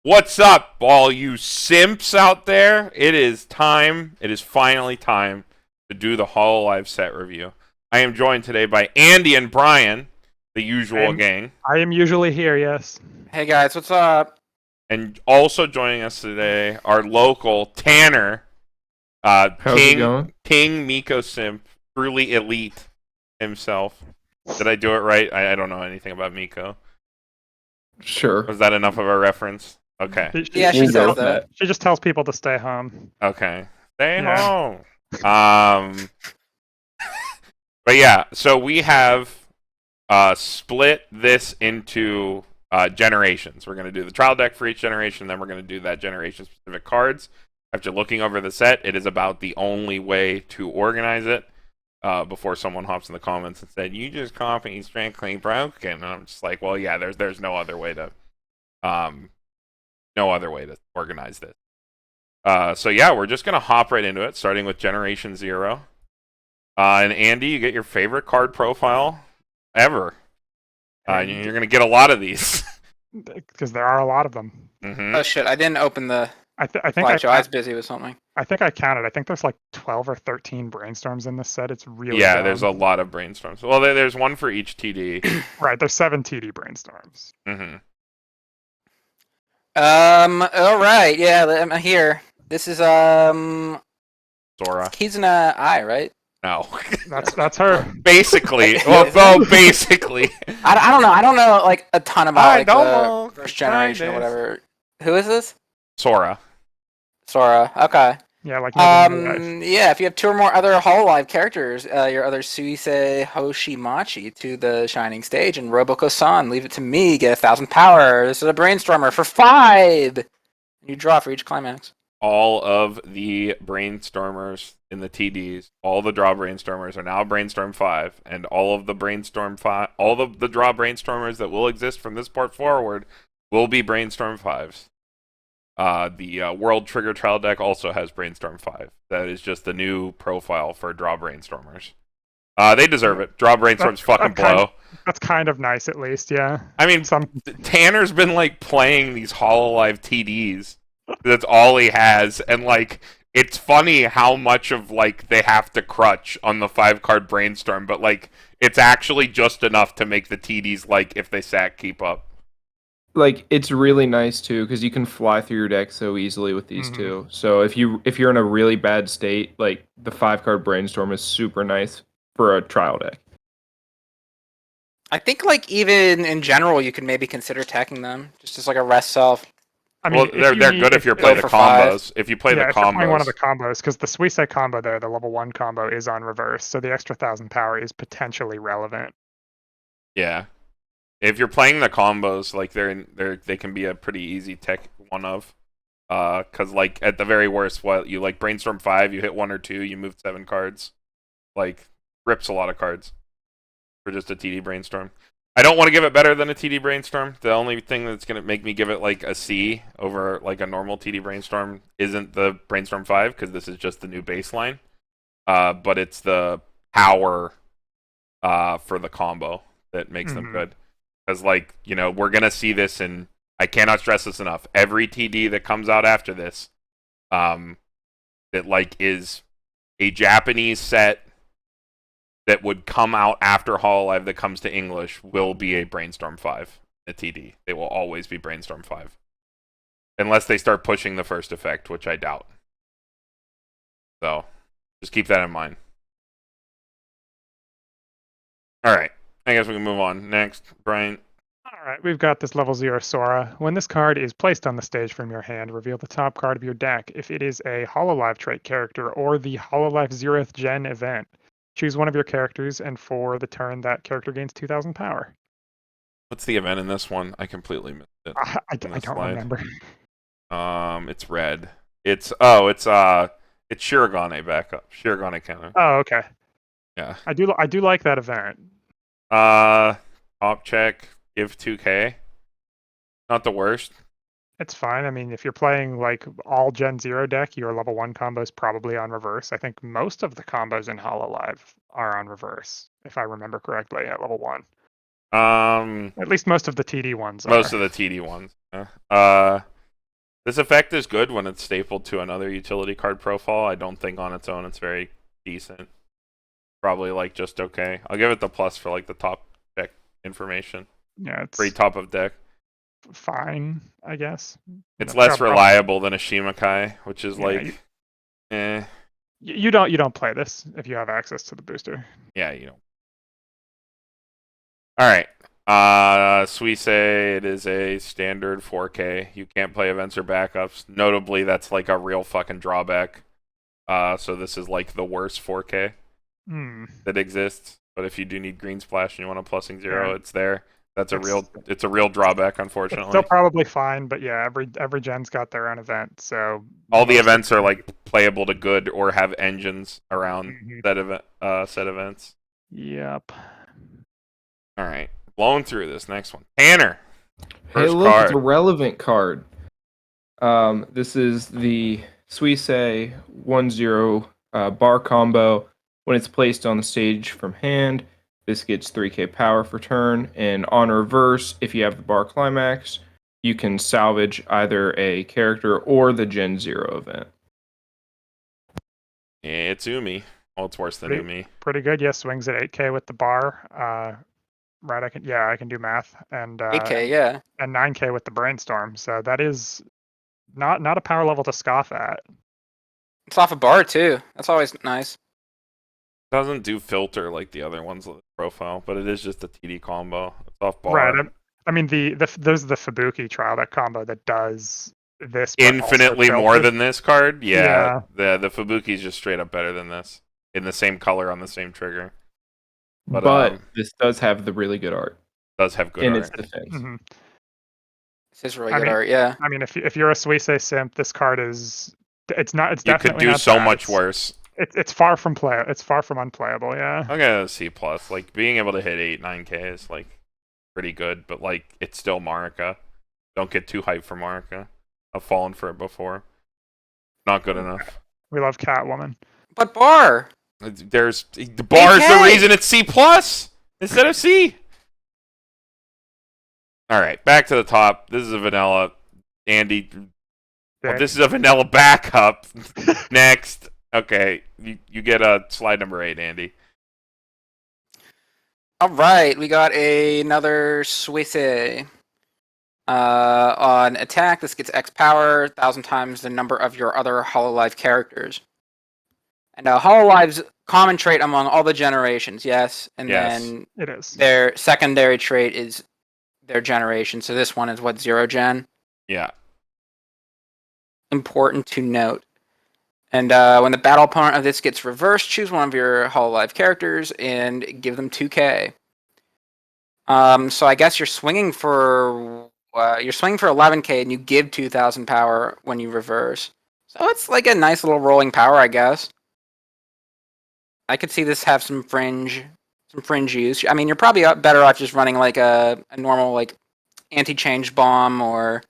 What's up, all you simps out there? It is time. It is finally time to do the Hololive Set review. I am joined today by Andy and Brian, the usual gang, I am usually here, yes. Hey guys, what's up? and also joining us today, our local Tanner, How's it going? King Miko simp, truly elite himself. Did I do it right? I don't know anything about Miko. Sure. Was that enough of a reference? Okay. Yeah, she We'll go says with that. She just tells people to stay home. Okay. Stay Yeah. home. But yeah, so we have split this into generations. We're going to do the trial deck for each generation, then we're going to do that generation specific cards. After looking over the set, it is about the only way to organize it. Before someone hops in the comments and said, "You just copy strictly broken," and I'm just like, "Well, yeah, there's no other way to organize this." So yeah, we're just gonna hop right into it, starting with Generation 0. And Andy, you get your favorite card profile ever. You're gonna get a lot of these. Because there are a lot of them. Mm-hmm. Oh shit, I didn't open the I think I slideshow. I was busy with something. counted. I think there's like 12 or 13 brainstorms in this set. It's really Yeah, dumb. there's a lot of brainstorms. Well, there's one for each TD. Right, there's 7 TD brainstorms. Mm-hmm. All right, yeah, I'm here. This is Sora. he's an I, right? No. That's her. Basically. Well, basically. I don't know. I don't know like a ton about I like don't the know. first generation or Kinda. whatever. Who is this? Sora. Sora. Okay. Yeah, like never in real life. Yeah, if you have 2 or more other Hololive characters, your other Suisei Hoshimachi to the Shining Stage, and Roboco-san, leave it to me, get 1,000 power. This is a brainstormer for 5! You draw for each climax. All of the brainstormers in the TDs, all the draw brainstormers are now Brainstorm 5, and all of the all of the draw brainstormers that will exist from this part forward will be Brainstorm 5s. The World Trigger Trial deck also has Brainstorm 5. That is just the new profile for draw brainstormers. They deserve it. Draw brainstorms fucking blow. That's kind of nice, at least. Yeah. I mean, Tanner's been like playing these Hololive TDs. That's all he has, and like it's funny how much of like they have to crutch on the 5-card brainstorm, but like it's actually just enough to make the TDs like if they sack keep up. Like it's really nice too because you can fly through your deck so easily with these two. So if you're in a really bad state, like the 5-card brainstorm is super nice for a trial deck. I think like even in general, you could maybe consider attacking them just as like a rest self. I mean, Well, they're good if you're playing the for 5. combos. If you play the if you're playing one of combos, the combos, because the Suisei combo there, the level 1 combo, is on reverse, so the extra 1,000 power is potentially relevant. yeah. If you're playing the combos, like they can be a pretty easy tech one of. Cause like at the very worst, what you like brainstorm 5, you hit 1 or 2, you move 7 cards. Like rips a lot of cards for just a TD brainstorm. I don't want to give it better than a TD brainstorm. The only thing that's gonna make me give it like a C over like a normal TD brainstorm isn't the brainstorm 5, because this is just the new baseline. But it's the power for the combo that makes them good. Because like, you know, we're gonna see this, and I cannot stress this enough. Every TD that comes out after this, that like is a Japanese set that would come out after Hololive that comes to English will be a Brainstorm 5, a TD. They will always be Brainstorm 5. Unless they start pushing the first effect, which I doubt. So, just keep that in mind. Alright, I guess we can move on. Next, Brian. Alright, we've got this level 0 Sora. When this card is placed on the stage from your hand, reveal the top card of your deck. If it is a Hololive trait character or the Hololive 0th Gen event, choose one of your characters, and for the turn, that character gains 2,000 power. What's the event in this one? I completely missed it. I don't remember. It's red. It's Shirogane backup. Shirogane cannon. Oh, okay. Yeah. I do like that event. Top check, give 2k. Not the worst. It's fine. I mean, if you're playing like all Gen 0 deck, your level 1 combo is probably on reverse. I think most of the combos in Hololive are on reverse, if I remember correctly, at level 1. At least most of the TD ones are. Most of the TD ones. Yeah. This effect is good when it's stapled to another utility card profile. I don't think on its own it's very decent. Probably like just okay. I'll give it the plus for like the top deck information. Yeah, it's Free top of deck. fine, I guess. It's No, less probably- reliable than a Shimakai, which is Yeah, like, You don't play this if you have access to the booster. yeah, you know. All right. Suisse, it is a standard 4K. You can't play events or backups. Notably, that's like a real fucking drawback. So this is like the worst 4K that exists. But if you do need green splash and you want a plussing 0, Yeah. it's there. It's a real drawback, It's unfortunately. still probably fine, but yeah, every gen's got their own event, so All the most events of are them- like playable to good or have engines around Mhm. that event set events. Yep. All right, blowing through this next one. Tanner, Hey, first look, it's a card. relevant card. This is the Suisse 1-0 bar combo. When it's placed on the stage from hand, this gets 3k power for turn. And on reverse, if you have the bar Climax, you can salvage either a character or the Gen 0 event. It's Umi. Well, it's worse than Umi. Pretty good. Yeah, swings at 8k with the bar. Right, I can do math, and 8K, yeah. and 9k with the brainstorm. So that is not a power level to scoff at. It's off a bar too. That's always nice. Doesn't do filter like the other ones with the profile, but it is just a TD combo. It's off bar. Right. I mean there's the Fubuki trial, that combo that does this but also Infinitely more filters. than this card. Yeah, Yeah. the Fubuki is just straight up better than this in the same color on the same trigger. But this does have the really good art Does have good in art. its defense. Mhm. This is really I good mean- art, yeah. I mean, if you're a Suisse simp, this card is it's You could definitely do not so bad. much It's- worse. It's far from It's far from unplayable. Yeah. I'll get a C plus. Like being able to hit 8-9K is like pretty good, but like it's still Marika. Don't get too hyped for Marika. I've fallen for it before. Not good enough. We love Catwoman. But bar! There's the bar is the 8K. reason it's C plus instead of C. All right, back to the top. This is a vanilla. Andy, well, this is a vanilla backup. Next, okay, you get a slide number 8, Andy. All right, we got another Suisse. On attack, this gets X power, 1,000 times the number of your other Hololive characters. And Hololive's common trait among all the generations, yes. And Yes. then It is. their secondary trait is their generation. So this one is what, 0 gen? Yeah. Important to note. And when the battle opponent of this gets reversed, choose one of your Hololive characters and give them 2k. So I guess you're swinging for 11k and you give 2,000 power when you reverse. So it's like a nice little rolling power, I guess. I could see this have some fringe use. I mean, you're probably better off just running like a normal like anti-change bomb or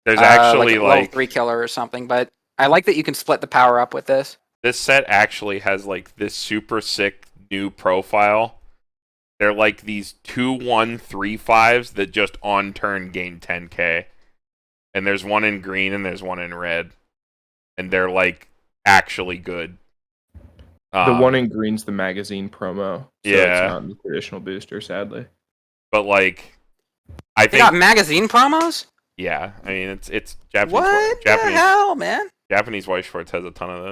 There's actually like a level like 3 killer or something. But I like that you can split the power up with this. this set actually has like this super sick new profile. They're like these 2-1-3-5s that just on turn gain 10k. And there's one in green and there's one in red. And they're like actually good. The one in green's the magazine promo. So Yeah. it's not the traditional booster, sadly. But like I They got think magazine promos? yeah, I mean it's Japanese What the hell, man? Japanese Weiss Schwarz has a ton of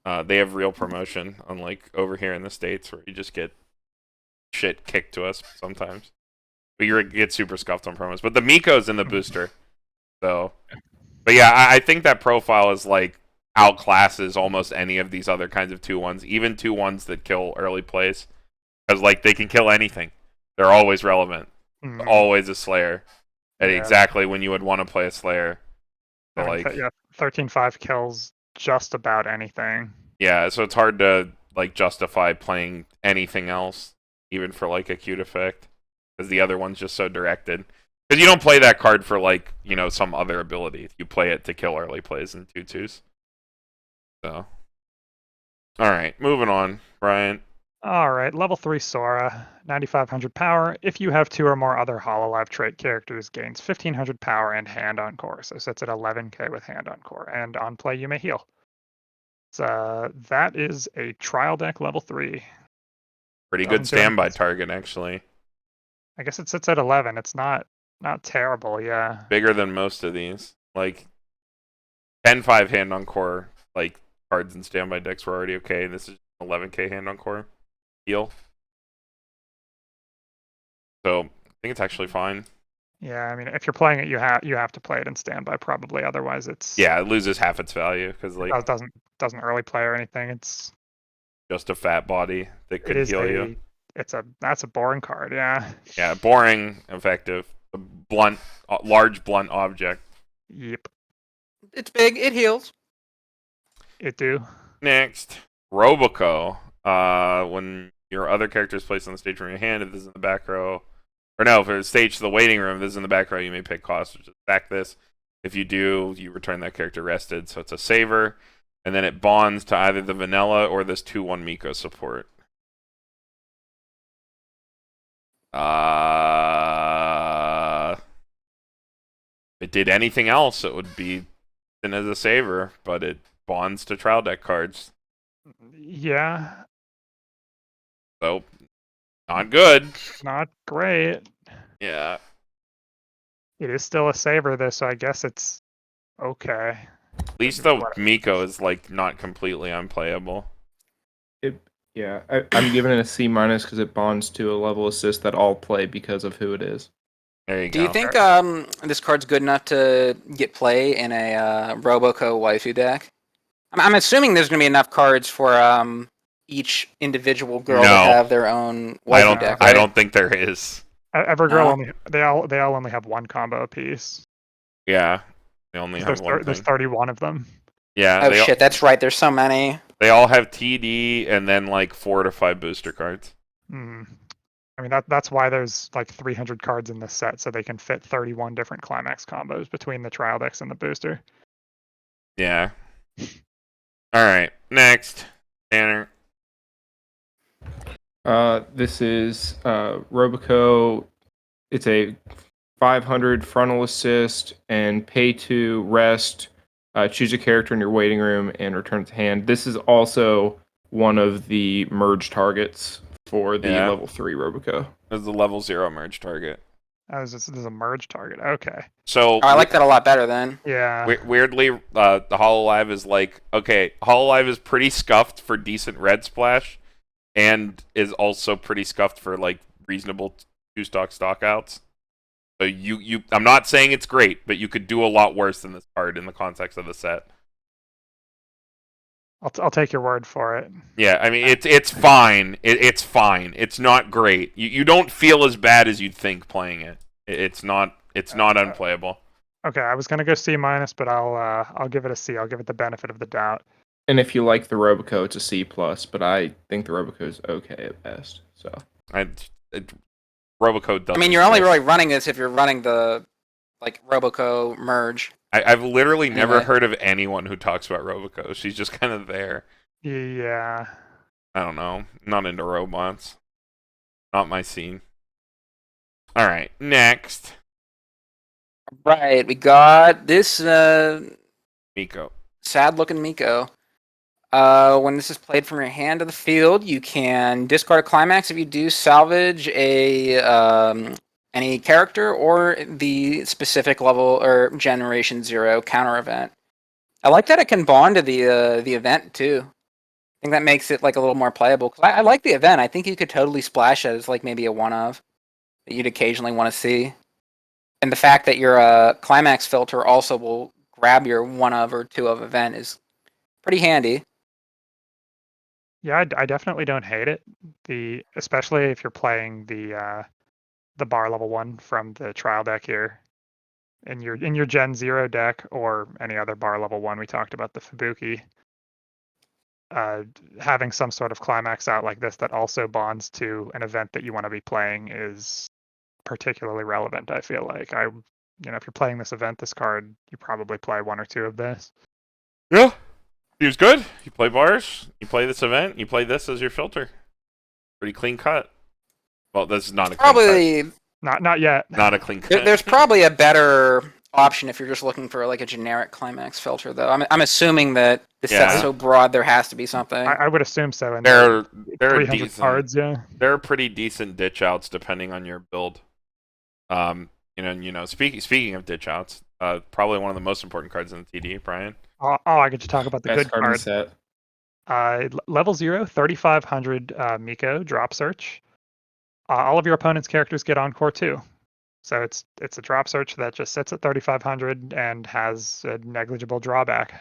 those. They have real promotion, unlike over here in the States where you just get shit kicked to us sometimes. But you get super scuffed on promos. But the Miko's in the booster. So but yeah, I think that profile is like outclasses almost any of these other kinds of 2-1s, even 2-1s that kill early plays. Because like they can kill anything. They're always relevant. Mhm. Always a Slayer. At Yeah. exactly when you would want to play a Slayer. So, I mean, like, yeah, 13-5 kills just about anything. yeah, so it's hard to like justify playing anything else, even for like acute effect, because the other one's just so directed. Because you don't play that card for like some other ability. You play it to kill early plays in 2-2s. So, all right, moving on, Brian. All right, level 3 Sora, 9,500 power. If you have 2 or more other Hololive trait characters, gains 1,500 power and hand on core. So sits at 11k with hand on core. And on play, you may heal. So that is a trial deck level 3. Pretty Doesn't good do standby anything. target, actually. I guess it sits at 11. It's not terrible, yeah. Bigger than most of these. Like 10-5 hand on core, like cards and standby decks were already okay. This is 11k hand on core heal. So I think it's actually fine. Yeah, I mean, if you're playing it, you have to play it in standby probably. Otherwise, it's Yeah, it loses half its value because like doesn't early play or anything. It's just a fat body that it could is heal you. That's a boring card. Yeah. Yeah, boring, effective, a blunt, large blunt object. Yep. It's big. It heals. It do. Next, Roboco. When your other character is placed on the stage from your hand, if this is in the back row, or no, if it's stage to the waiting room, if this is in the back row, you may pick cost, which is sack this. If you do, you return that character rested, so it's a saver, and then it bonds to either the vanilla or this 2/1 Miko support. If it did anything else, it would be in as a saver, but it bonds to trial deck cards. Yeah. So, not good. Not great. Yeah. It is still a saver though, so I guess it's okay. At least the Miko is like not completely unplayable. Yeah, I'm giving it a C- because it bonds to a level assist that all play because of who it is. There you Do go. you think this card's good enough to get play in a Roboco waifu deck? I'm assuming there's going to be enough cards for each individual girl to No. have their own waifu deck. I right? don't think there is. Every girl No. only they all only have one combo apiece. Yeah. They only have one There's thing. 31 of them. Yeah. Oh shit, that's right. There's so many. They all have TD and then like 4 to 5 booster cards. Hmm. I mean that's why there's like 300 cards in this set, so they can fit 31 different Climax combos between the trial decks and the booster. Yeah. Alright. Next. Tanner. This is Roboco. It's a 500 frontal assist and pay to rest. Choose a character in your waiting room and return it to hand. This is also one of the merge targets for the level 3 Roboco. This is the level 0 merge target. Oh, this is a merge target. Okay. So I like that a lot better then. Yeah. weirdly, the Hololive is like, okay, Hololive is pretty scuffed for decent red splash, and is also pretty scuffed for like reasonable 2-stock stockouts. So I'm not saying it's great, but you could do a lot worse than this card in the context of the set. I'll take your word for it. Yeah, I mean it's fine. It's fine. It's not great. You don't feel as bad as you'd think playing it. It's not unplayable. Okay, I was gonna go C-, but I'll give it a C. I'll give it the benefit of the doubt. And if you like the Roboco, it's a C+, but I think the Roboco is okay at best. So Roboco doesn't. I mean, you're only really running this if you're running the Roboco merge. I've literally never Anyway. heard of anyone who talks about Roboco. She's just kind of there. Yeah. I don't know. Not into robots. Not my scene. All right, next. Right, we got this Miko. sad-looking Miko. When this is played from your hand to the field, you can discard a Climax if you do salvage any character or the specific level or Generation 0 counter event. I like that it can bond to the event too. I think that makes it like a little more playable. 'Cause I like the event. I think you could totally splash it as like maybe a one of that you'd occasionally want to see. And the fact that your Climax filter also will grab your one of or two of event is pretty handy. Yeah, I definitely don't hate it. Especially if you're playing the bar level 1 from the trial deck here. In your Gen 0 deck or any other bar level 1, we talked about the Fubuki. Having some sort of Climax out like this that also bonds to an event that you want to be playing is particularly relevant, I feel like. If you're playing this event, this card, you probably play one or two of this. Yeah. He was good. You play bars. You play this event. You play this as your filter. Pretty clean cut. Well, this is not a clean Probably Not yet. cut. Not a clean cut. there's probably a better option if you're just looking for like a generic climax filter, though. I'm assuming that the set's Yeah. so broad there has to be something. I would assume so. And They're 300 decent. cards, yeah. They're pretty decent ditch outs depending on your build. Speaking of ditch outs, probably one of the most important cards in the TD, Brian. I get to talk about the Best good card in the card. set. Level 0, 3,500 Miko, drop search. All of your opponent's characters get Encore too. So it's a drop search that just sits at 3,500 and has a negligible drawback.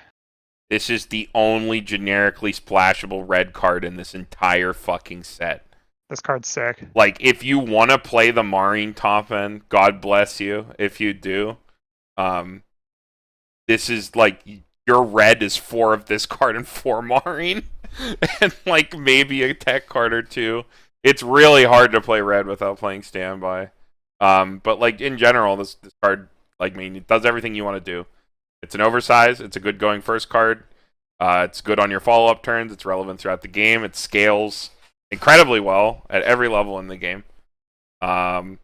This is the only generically splashable red card in this entire fucking set. This card's sick. Like, if you want to play the Marine top end, God bless you if you do. This is like, your red is 4 of this card and 4 Marine. And like maybe a tech card or 2. It's really hard to play red without playing standby. But like in general, this card, like, I mean, it does everything you want to do. It's an oversize. It's a good going first card. It's good on your follow-up turns. It's relevant throughout the game. It scales incredibly well at every level in the game. Yeah,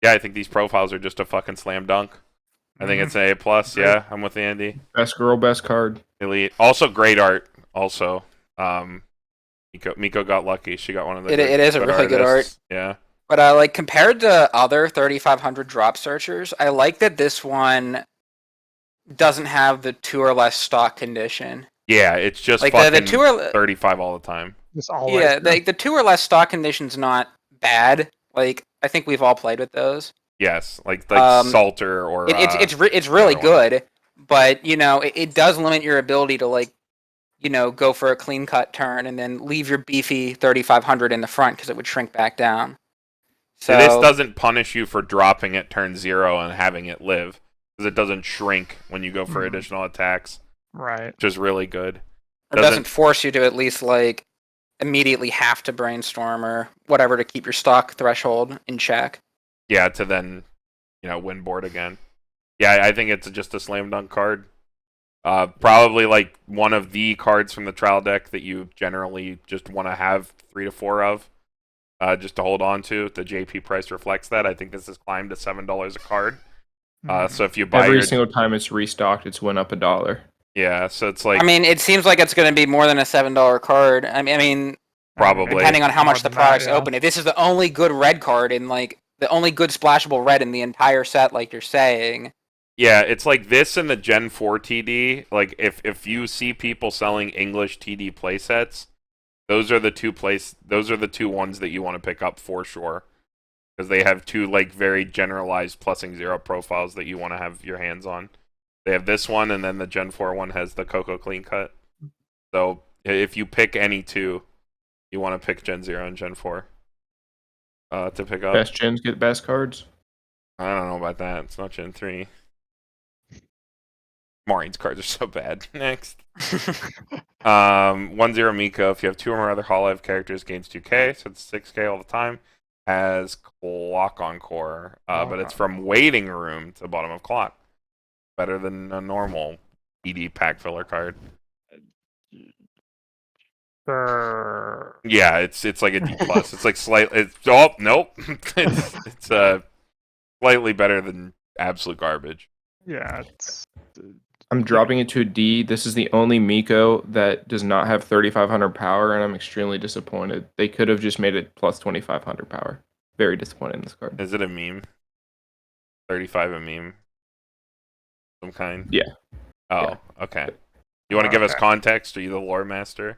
I think these profiles are just a fucking slam dunk. I think it's an A+. Yeah, I'm with Andy. Best girl, best card. Elite. Also great art. Also, Miko got lucky. She got one of the. It is a really good art. Yeah. But like compared to other 3,500 drop searchers, I like that this one doesn't have the 2 or less stock condition. Yeah, it's just Like fucking the 2 or 35 all the time. Just always. yeah, like the 2 or less stock condition's not bad. Like I think we've all played with those. Yes, like Salter or It's really another one. good, but it does limit your ability to like go for a clean cut turn and then leave your beefy 3,500 in the front because it would shrink back down. So this doesn't punish you for dropping at turn 0 and having it live, because it doesn't shrink when you go for additional attacks, Right. which is really good. it doesn't force you to at least like immediately have to brainstorm or whatever to keep your stock threshold in check. Yeah, to then win board again. Yeah, I think it's just a slam dunk card. Probably like one of the cards from the trial deck that you generally just want to have 3 to 4 of, just to hold on to. The JP price reflects that. I think this has climbed to $7 a card. So if you buy Every single time it's restocked, it's went up $1. Yeah, so it's like, I mean, it seems like it's going to be more than a $7 card. I mean, probably. depending on how much the More than that, product's yeah. open. If this is the only good red card in like the only good splashable red in the entire set, like you're saying. Yeah, it's like this and the Gen 4 TD. Like, if you see people selling English TD playsets, those are the two ones that you want to pick up for sure, because they have 2 like very generalized plussing 0 profiles that you want to have your hands on. They have this one, and then the Gen 4 one has the Coco Clean Cut. So if you pick any 2, you want to pick Gen 0 and Gen 4 to pick up. Best gens get best cards. I don't know about that. It's not Gen 3. Maureen's cards are so bad. Next. 1-0 Miko. If you have 2 or more other Hololive characters, gains 2k, so it's 6k all the time. Has Clock Encore, but it's from Waiting Room to bottom of Clock. Better than a normal ED pack filler card. Sure. Yeah, it's like a D+. It's like slightly... nope. it's slightly better than absolute garbage. Yeah. I'm dropping it to a D. This is the only Miko that does not have 3,500 power, and I'm extremely disappointed. They could have just made it plus 2,500 power. Very disappointed in this card. Is it a meme? 35 a meme? Some kind? Yeah. Oh, Yeah. okay. You want to give us Okay. context? Are you the lore master?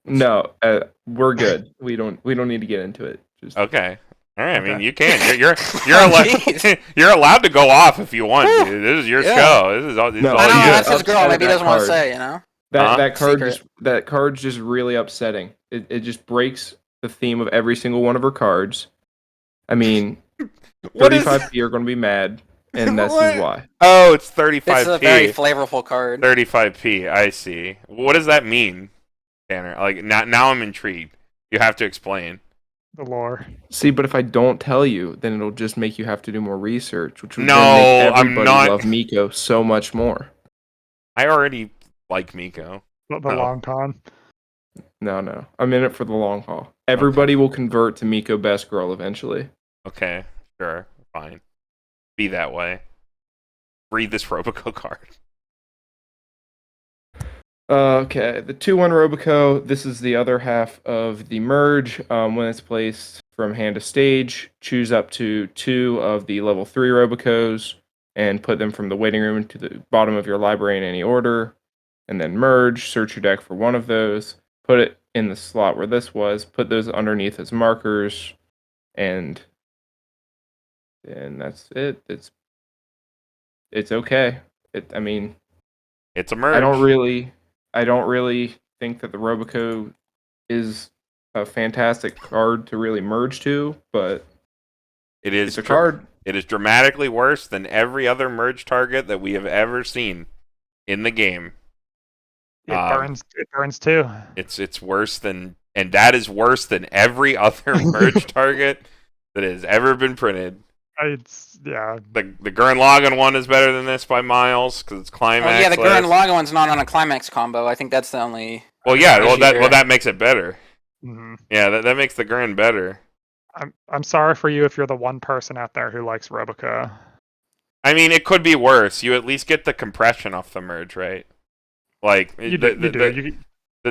No, we're good. We don't need to get into it. Just Okay. All right. I mean, Okay. you can. You're Jeez. you're allowed to go off if you want. Dude. This is your Yeah. show. This is all. This is No, all I know you. that's his girl. Upset Maybe he that doesn't want to card. say. Huh? that card's just really upsetting. It just breaks the theme of every single one of her cards. I mean, What is? 35p are going to be mad, and this What? is why. Oh, it's This is a very 35p. flavorful card. 35p. I see. What does that mean, Tanner? Like now I'm intrigued. You have to explain. The lore. See, but if I don't tell you, then it'll just make you have to do more research, which would No, then make I'm everybody not- love Miko so much more. I already like Miko. The Oh. long con. No. I'm in it for the long haul. Everybody will convert to Miko Best Girl eventually. Okay, sure, fine. Be that way. Read this Roboco card. Okay, the 2/1 Roboco. This is the other half of the merge. When it's placed from hand to stage, choose up to 2 of the level 3 Robocos and put them from the waiting room to the bottom of your library in any order. And then merge, search your deck for one of those, put it in the slot where this was, put those underneath as markers, and that's it. It's okay. I mean, It's a merge. I don't really think that the Roboco is a fantastic card to really merge to, but It is it's a card. It is dramatically worse than every other merge target that we have ever seen in the game. It burns too. It's worse than, and that is worse than every other merge target that has ever been printed. Yeah. The Gurren Lagann one is better than this by miles because it's Climax. Oh yeah, the Gurren Lagann one's not on a Climax combo. I think that's the only. Well, yeah. issue here. That makes it better. Mm-hmm. Yeah, that makes the Gurren better. I'm sorry for you if you're the one person out there who likes Roboco. I mean, it could be worse. You at least get the compression off the merge, right? Like the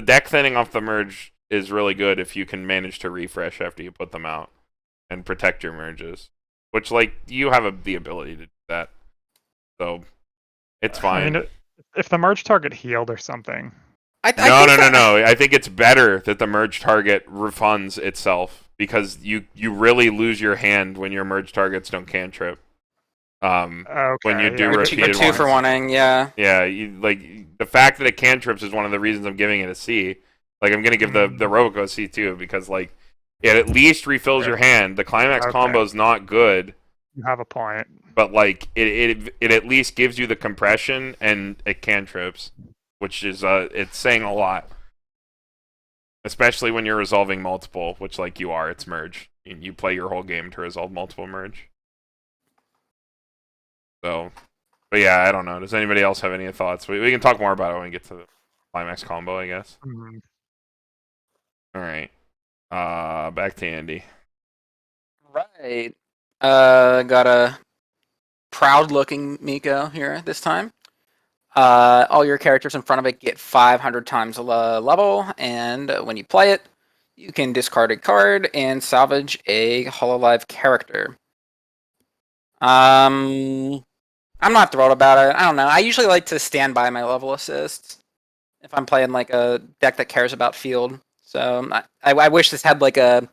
deck thinning off the merge is really good if you can manage to refresh after you put them out and protect your merges, which like you have the ability to do that, so it's fine. I mean, if the merge target healed or something. No. I think it's better that the merge target refunds itself because you really lose your hand when your merge targets don't cantrip. Okay, when you do yeah. repeated two for oneing, yeah. Yeah, the fact that it cantrips is one of the reasons I'm giving it a C. Like I'm gonna give the Roboco a C too because like it at least refills your hand. The Climax combo is not good. You have a point. But like it at least gives you the compression and it cantrips, which is it's saying a lot. Especially when you're resolving multiple, which like you are, it's merge. You play your whole game to resolve multiple merge. So, but yeah, I don't know. Does anybody else have any thoughts? We can talk more about it when we get to the Climax combo, I guess. Mm-hmm. All right. Back to Andy. Right. Got a proud-looking Miko here this time. All your characters in front of it get 500 times the level, and when you play it, you can discard a card and salvage a Hololive character. I'm not thrilled about it. I don't know. I usually like to stand by my level assists if I'm playing like a deck that cares about field. So I wish this had like a.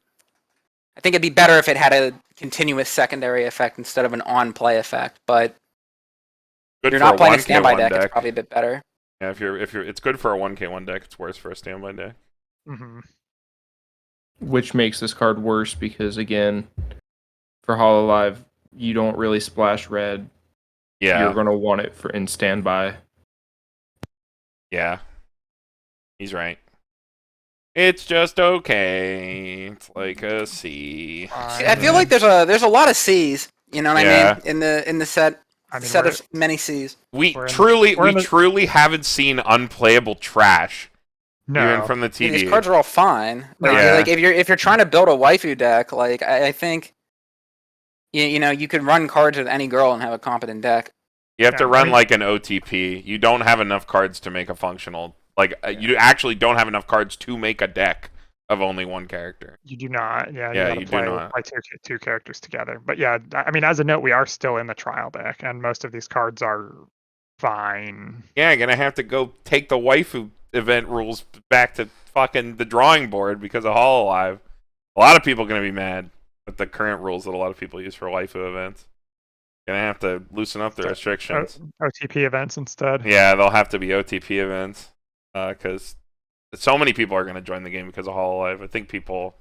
I think it'd be better if it had a continuous secondary effect instead of an on-play effect. But if you're not playing a standby deck, it's probably a bit better. Yeah, if you're, it's good for a 1k1 deck. It's worse for a standby deck. Mm-hmm. Which makes this card worse because again, for Hololive, you don't really splash red. Yeah, you're gonna want it in standby. Yeah, he's right. It's just okay. It's like a C. I feel like there's a lot of C's. You know what I mean? In the set. Set of many C's. We truly haven't seen unplayable trash. No, even from the TD. These cards are all fine. Like if you're trying to build a waifu deck, like I think, you know, you could run cards with any girl and have a competent deck. You have to run like an OTP. You don't have enough cards to make a functional. Like you actually don't have enough cards to make a deck of only one character. You do not. Yeah, you do not. Play two characters together. But yeah, I mean, as a note, we are still in the trial deck, and most of these cards are fine. Yeah, gonna have to go take the waifu event rules back to fucking the drawing board because of Hololive. A lot of people are gonna be mad with the current rules that a lot of people use for waifu events. Gonna have to loosen up the restrictions. OTP events instead. Yeah, they'll have to be OTP events because so many people are gonna join the game because of Hololive. I think it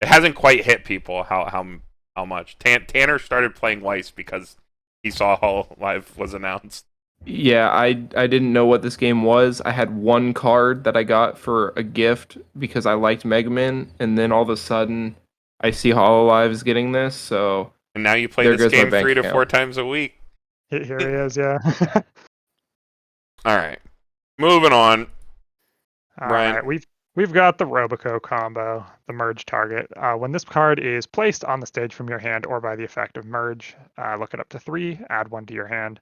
hasn't quite hit people how much. Tanner started playing Weiss because he saw Hololive was announced. Yeah, I didn't know what this game was. I had one card that I got for a gift because I liked Mega Man, and then all of a sudden I see Hololive is getting this, so. And now you play this game 3 to 4 times a week. Here he is, yeah. All right, moving on. All right, we've We've got the Roboco combo, the merge target. When this card is placed on the stage from your hand or by the effect of merge, look it up to 3, add 1 to your hand.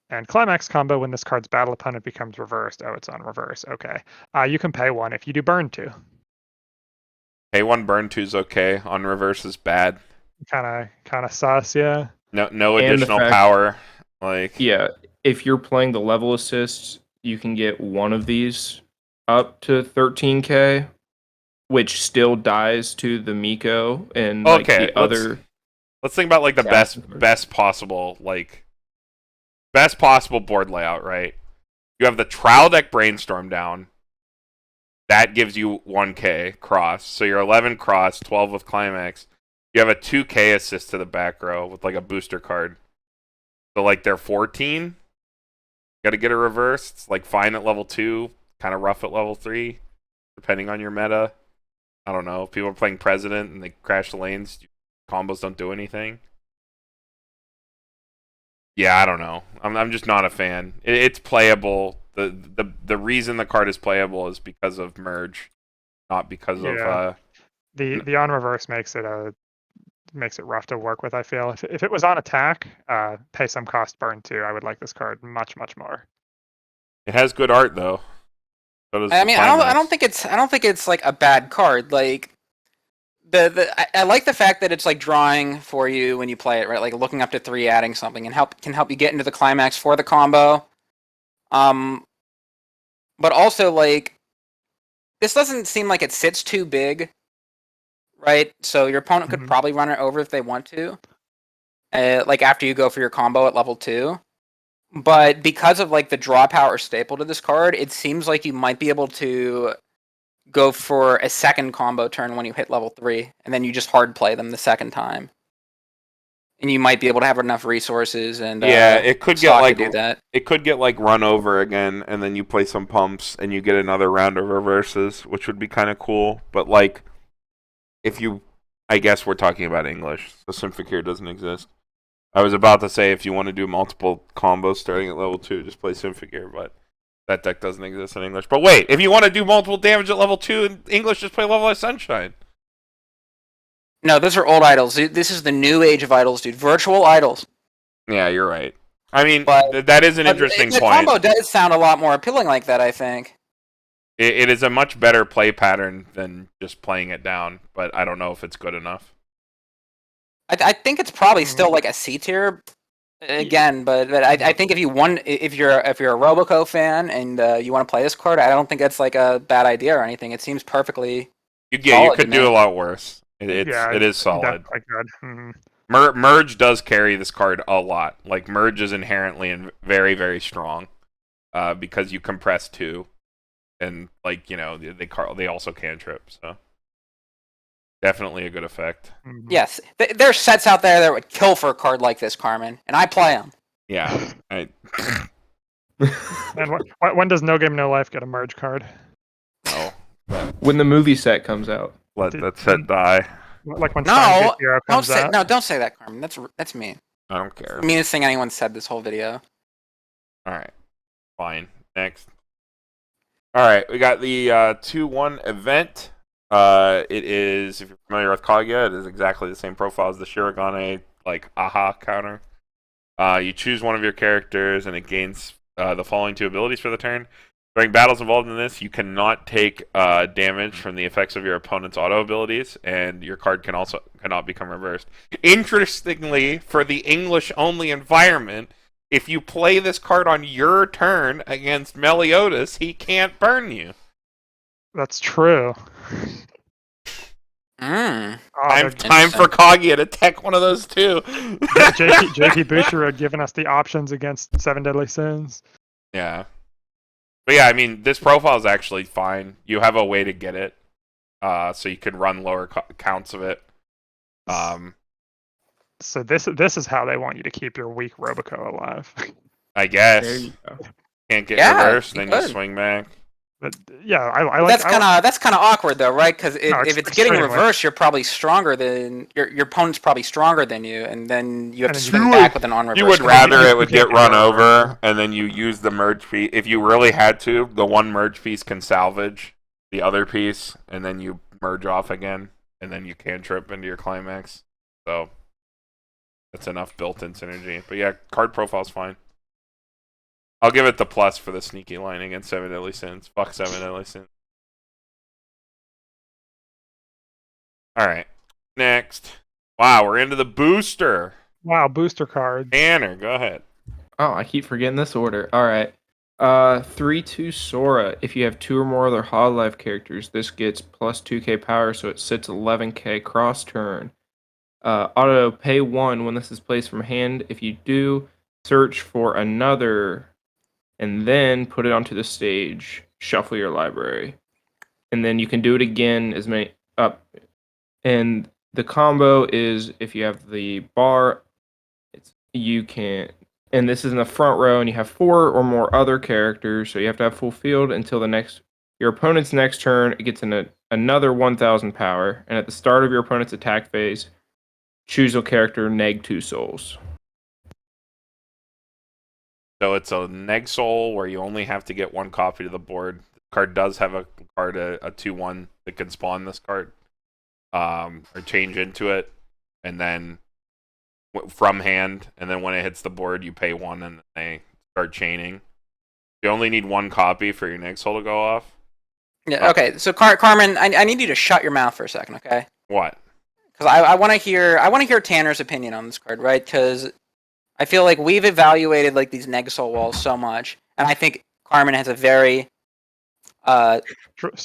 And Climax combo, when this card's battle opponent becomes reversed. Oh, it's on reverse. Okay. You can pay 1 if you do burn 2. Pay 1, burn 2 is okay. On reverse is bad. Kind of sus, yeah. No And the additional fact- power. Like Yeah, if you're playing the level assist, you can get one of these up to 13k, which still dies to the Miko and like Okay, the other. let's think about like the Yeah. best possible board layout, right? You have the trial deck brainstorm down. That gives you 1k cross. So you're 11 cross, 12 with Climax. You have a 2k assist to the back row with like a booster card. So like they're 14. Got to get a reverse. It's like fine at level 2, kind of rough at level 3, depending on your meta. I don't know. If people are playing President and they crash the lanes, combos don't do anything. Yeah, I don't know. I'm just not a fan. It's playable. The reason the card is playable is because of merge, not because of The on reverse makes it rough to work with. I feel if it was on attack, pay some cost, burn 2. I would like this card much more. It has good art though. So does I the mean, Climax. I don't think it's like a bad card. Like I like the fact that it's like drawing for you when you play it, right? Like looking up to 3, adding something, and can help you get into the climax for the combo. But also like this doesn't seem like it sits too big, right? So your opponent could probably run it over if they want to, like after you go for your combo at level 2. But because of like the draw power staple to this card, it seems like you might be able to go for a second combo turn when you hit level 3, and then you just hard play them the second time. And you might be able to have enough resources and it could get stock like to do that. it could get like run over again, and then you play some pumps and you get another round of reverses, which would be kind of cool. But like, if you, I guess we're talking about English, so Symphogear doesn't exist. I was about to say if you want to do multiple combos starting at level 2, just play Symphogear, but that deck doesn't exist in English. But wait, if you want to do multiple damage at level 2 in English, just play Level of Sunshine. No, those are old idols. This is the new age of idols, dude. Virtual idols. Yeah, you're right. I mean, But- that is an interesting the point. combo does sound a lot more appealing like that, I think. It is a much better play pattern than just playing it down, but I don't know if it's good enough. I think it's probably still like a C tier again, but I think if you're a Roboco fan and you want to play this card, I don't think it's like a bad idea or anything. It seems perfectly. You solid could to do me. a lot worse. It is solid. Definitely good. Mm-hmm. Merge does carry this card a lot. Like Merge is inherently very very strong, because you compress 2, and like they also cantrip. So definitely a good effect. Mm-hmm. Yes, there's sets out there that would kill for a card like this, Carmen, and I play them. Yeah. And when does No Game No Life get a merge card? No. When the movie set comes out. Let that set die. Like when No, Steins Hero comes out? don't say that, Carmen. That's mean. I don't care. The meanest thing anyone said this whole video. All right. Fine. Next. All right. We got the 2-1 event. It is, if you're familiar with Kaguya, it is exactly the same profile as the Shirogane, like, aha counter. You choose one of your characters, and it gains the following 2 abilities for the turn. During battles involved in this, you cannot take damage from the effects of your opponent's auto abilities, and your card cannot become reversed. Interestingly, for the English-only environment, if you play this card on your turn against Meliodas, he can't burn you. That's true. Mm. Oh, Time for Kaguya to tech one of those too. JP Boucherud giving us the options against 7 Deadly Sins. Yeah. But yeah, I mean, this profile is actually fine. You have a way to get it, so you can run lower counts of it. So this is how they want you to keep your weak Roboco alive. I guess. There you go. Can't get Yeah, reversed, you then you could. swing back. But yeah, I like. That's kind of awkward though, right? Because No, if it's getting extremely. reversed, you're probably stronger than your opponent's probably stronger than you, and then you have And to then swing you back would- with an on reverse. You would card. rather you it would can't get run get over, and then you use the merge piece. If you really had to, the one merge piece can salvage the other piece, and then you merge off again, and then you cantrip into your climax. So that's enough built-in synergy. But yeah, card profile's fine. I'll give it the plus for the sneaky line against 7 Deadly Sins. Fuck 7 Deadly Sins. Alright. Next. Wow, we're into the booster. Wow, booster cards. Tanner, go ahead. Oh, I keep forgetting this order. All right. 3/2 Sora. If you have 2 or more other Hololive characters, this gets plus 2k power, so it sits 11k cross turn. Auto pay 1 when this is placed from hand. If you do, search for another, and then put it onto the stage. Shuffle your library, and then you can do it again as many up. And the combo is if you have the bar, you can. And this is in the front row, and you have 4 or more other characters, so you have to have full field until your opponent's next turn. It gets another 1,000 power, and at the start of your opponent's attack phase, choose a character neg 2 souls. So it's a neg soul where you only have to get 1 copy to the board. The card does have a card, a 2/1 that can spawn this card, or change into it, and then from hand, and then when it hits the board, you pay 1, and they start chaining. You only need 1 copy for your neg soul to go off. Yeah. Okay. So Carmen, I need you to shut your mouth for a second, okay? What? Because I want to hear Tanner's opinion on this card, right? Because I feel like we've evaluated like these neg soul walls so much, and I think Carmen has a very Strong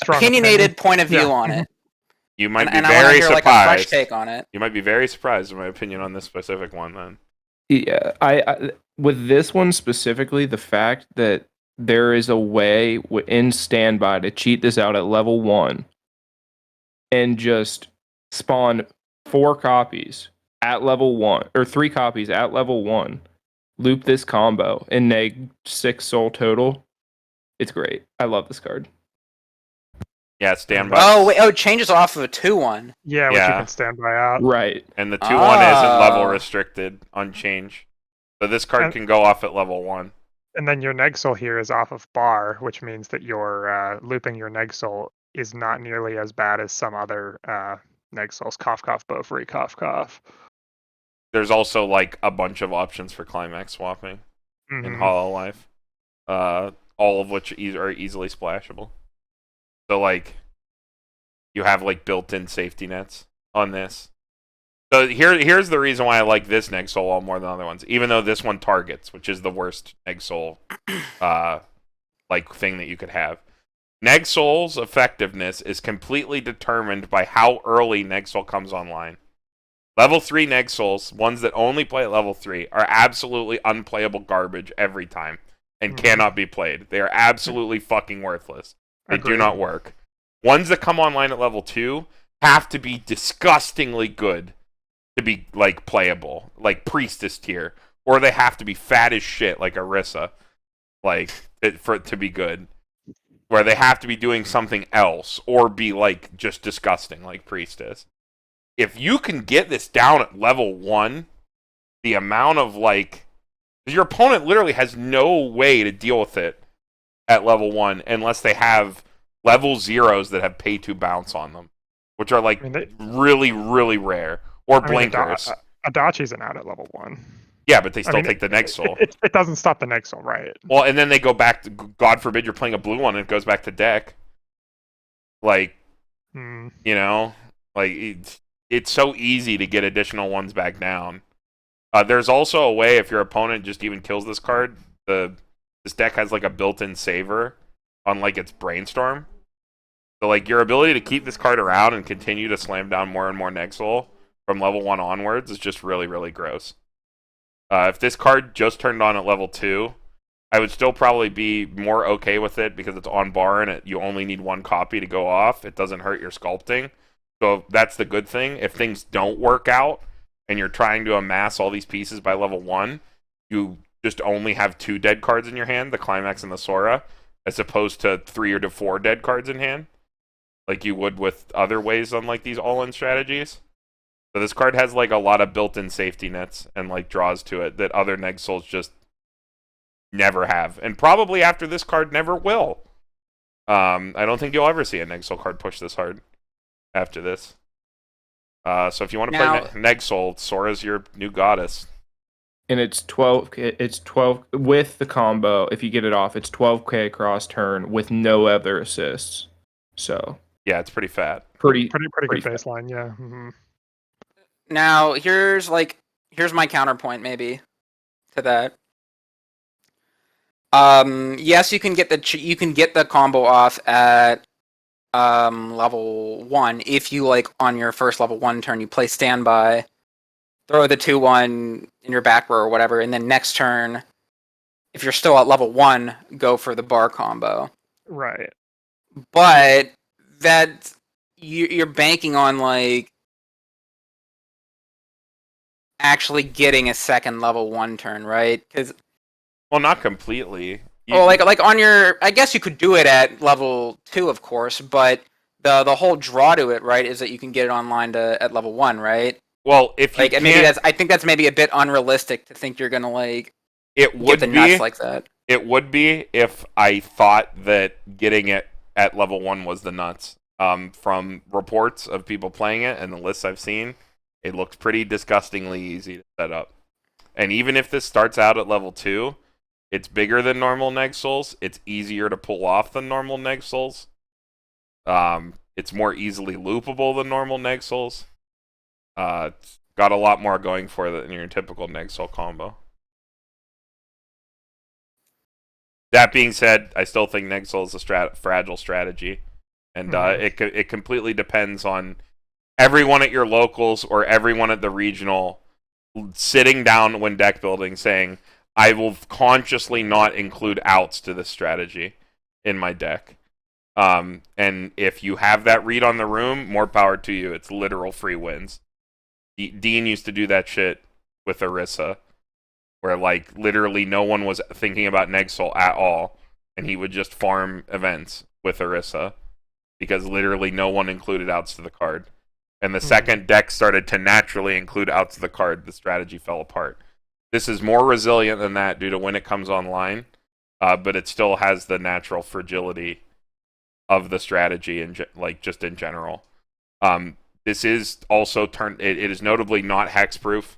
opinionated point of view Yeah. on it. You might And be I want to very hear surprised. like a fresh take on it. You might be very surprised in my opinion on this specific one. Then Yeah, I with this one specifically, the fact that there is a way in standby to cheat this out at level 1 and just spawn 4 copies at level 1 or 3 copies at level 1, loop this combo and neg 6 soul total. It's great. I love this card. yeah, standby. Oh wait, it changes off of a 2/1. Yeah, which you Yeah. can stand by out. Right. And the 2/1 isn't level Oh. restricted on change, so this card And- can go off at level 1. And then your neg soul here is off of bar, which means that your looping your neg soul is not nearly as bad as some other neg souls. Cough, cough, bow free, cough, cough. There's also like a bunch of options for climax swapping in Mhm. Hololive, all of which are easily splashable. So like, you have like built-in safety nets on this. So here's the reason why I like this neg soul wall more than other ones, even though this one targets, which is the worst neg soul like thing that you could have. Neg soul's effectiveness is completely determined by how early neg soul comes online. Level 3 neg souls, ones that only play at level 3, are absolutely unplayable garbage every time and cannot be played. They are absolutely fucking worthless. They do Agreed. not work. Ones that come online at level 2 have to be disgustingly good to be like playable, like priestess tier, or they have to be fat as shit like Arissa, like for it to be good. Where they have to be doing something else or be like just disgusting like priestess. If you can get this down at level 1, the amount of like your opponent literally has no way to deal with it at level 1 unless they have level 0s that have pay 2 bounce on them, which are like really, really rare. Or blinkers. Adachi isn't out at level 1. Yeah, but they still take the neg soul. It doesn't stop the neg soul, right? Well, and then they go back to, God forbid you're playing a blue one and it goes back to deck. Like, you know, like it's so easy to get additional ones back down. There's also a way if your opponent just even kills this card, this deck has like a built-in saver on like its brainstorm. So like your ability to keep this card around and continue to slam down more and more neg soul from level 1 onwards is just really, really gross. If this card just turned on at level 2, I would still probably be more okay with it because it's on bar and you only need 1 copy to go off. It doesn't hurt your sculpting. So that's the good thing. If things don't work out and you're trying to amass all these pieces by level 1, you just only have 2 dead cards in your hand, the Climax and the Sora, as opposed to 3 or to 4 dead cards in hand, like you would with other ways on like these all-in strategies. So this card has like a lot of built-in safety nets and like draws to it that other neg souls just never have, and probably after this card never will. I don't think you'll ever see a Neg-Soul card push this hard after this. So if you want to play Neg-Soul, Sora's your new goddess. And it's 12. It's 12 with the combo. If you get it off, it's 12k across turn with no other assists. So yeah, it's pretty fat. Pretty good baseline. Yeah. Mm-hmm. Now here's my counterpoint maybe to that. Yes, you can get the combo off at level 1 if you on your first level 1 turn you play standby, throw the 2/1 in your back row or whatever, and then next turn, if you're still at level 1, go for the bar combo. Right. But that you're banking on actually getting a second level 1 turn, right? Because well, not completely. On your, I guess you could do it at level 2, of course, but the whole draw to it, right, is that you can get it online at level 1, right? Well, if you I think that's maybe a bit unrealistic to think you're gonna it would get the be nuts like that. It would be if I thought that getting it at level 1 was the nuts. From reports of people playing it and the lists I've seen, it looks pretty disgustingly easy to set up. And even if this starts out at level 2, it's bigger than normal Neg-Souls. It's easier to pull off than normal Neg-Souls. It's more easily loopable than normal Neg-Souls. It's got a lot more going for it than your typical Neg-Soul combo. That being said, I still think Neg-Soul is a fragile strategy. And it completely depends on everyone at your locals or everyone at the regional sitting down when deck building saying, I will consciously not include outs to this strategy in my deck. And if you have that read on the room, more power to you. It's literal free wins. Dean used to do that shit with Orisa, where literally no one was thinking about Neg-Soul at all, and he would just farm events with Orisa because literally no one included outs to the card. And the second deck started to naturally include outs to the card, the strategy fell apart. This is more resilient than that due to when it comes online, but it still has the natural fragility of the strategy and just in general. This is also it is notably not hexproof,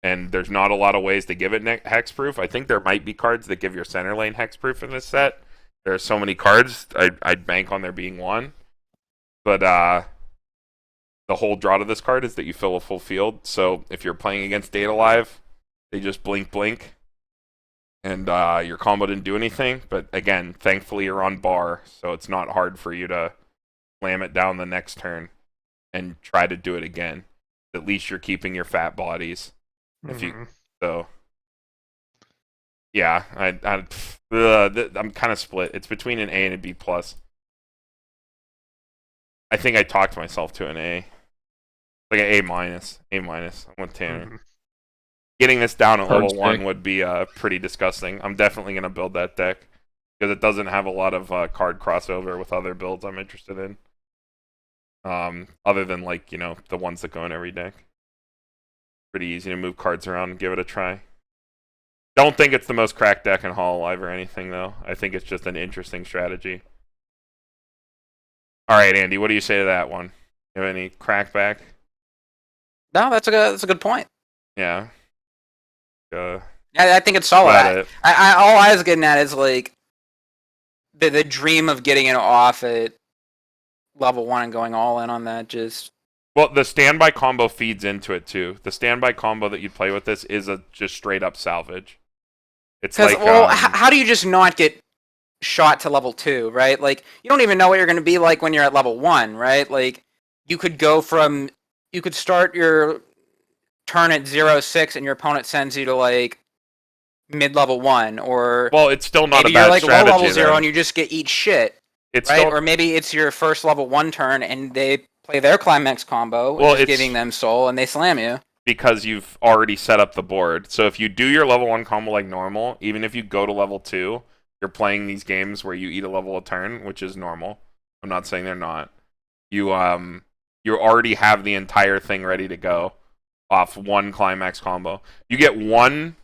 and there's not a lot of ways to give it hexproof. I think there might be cards that give your center lane hexproof in this set. There are so many cards, I'd bank on there being one. But the whole draw to this card is that you fill a full field. So if you're playing against Data Live, they just blink, and your combo didn't do anything. But again, thankfully you're on bar, so it's not hard for you to slam it down the next turn and try to do it again. At least you're keeping your fat bodies. Yeah, I'm kind of split. It's between an A and a B plus. I think I talked myself to an A, like an A minus. I'm with Tanner. Getting this down at level 1 would be pretty disgusting. I'm definitely gonna build that deck because it doesn't have a lot of card crossover with other builds I'm interested in. Other than the ones that go in every deck. Pretty easy to move cards around and give it a try. Don't think it's the most cracked deck in Hololive or anything though. I think it's just an interesting strategy. All right, Andy, what do you say to that one? You have any crackback? No, that's a good point. Yeah. I think it's solid. All I was getting at is the dream of getting it off at level 1 and going all in on that. Well, the standby combo feeds into it too. The standby combo that you play with this is a just straight up salvage. It's how do you just not get shot to level 2, right? You don't even know what you're going to be like when you're at level 1, right? You could start your turn at 0-6 and your opponent sends you to mid-level 1, or well, it's still not maybe a bad you're strategy. Low level 0 and you just eat shit. It's right? Still... Or maybe it's your first level 1 turn and they play their Climax combo, which is giving them soul, and they slam you. Because you've already set up the board. So if you do your level 1 combo like normal, even if you go to level 2, you're playing these games where you eat a level a turn, which is normal. I'm not saying they're not. You already have the entire thing ready to go off one Climax combo. You get one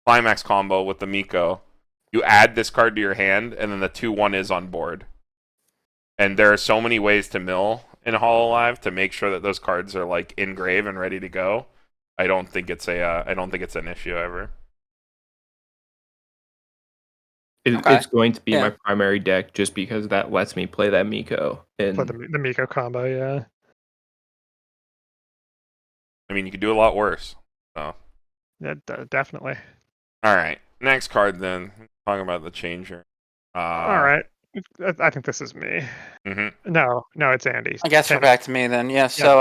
Climax combo with the Miko. You add this card to your hand, and then the 2/1 is on board. And there are so many ways to mill in Hololive to make sure that those cards are like in grave and ready to go. I don't think it's an issue ever. It's going to be Yeah. my primary deck just because that lets me play that Miko. And Play the Miko combo, yeah. I mean, you could do a lot worse. So. Yeah, definitely. All right, next card then. Talking about the changer. All right. I think this is me. Mm-hmm. No, it's Andy. I guess we're back to me then. Yeah. So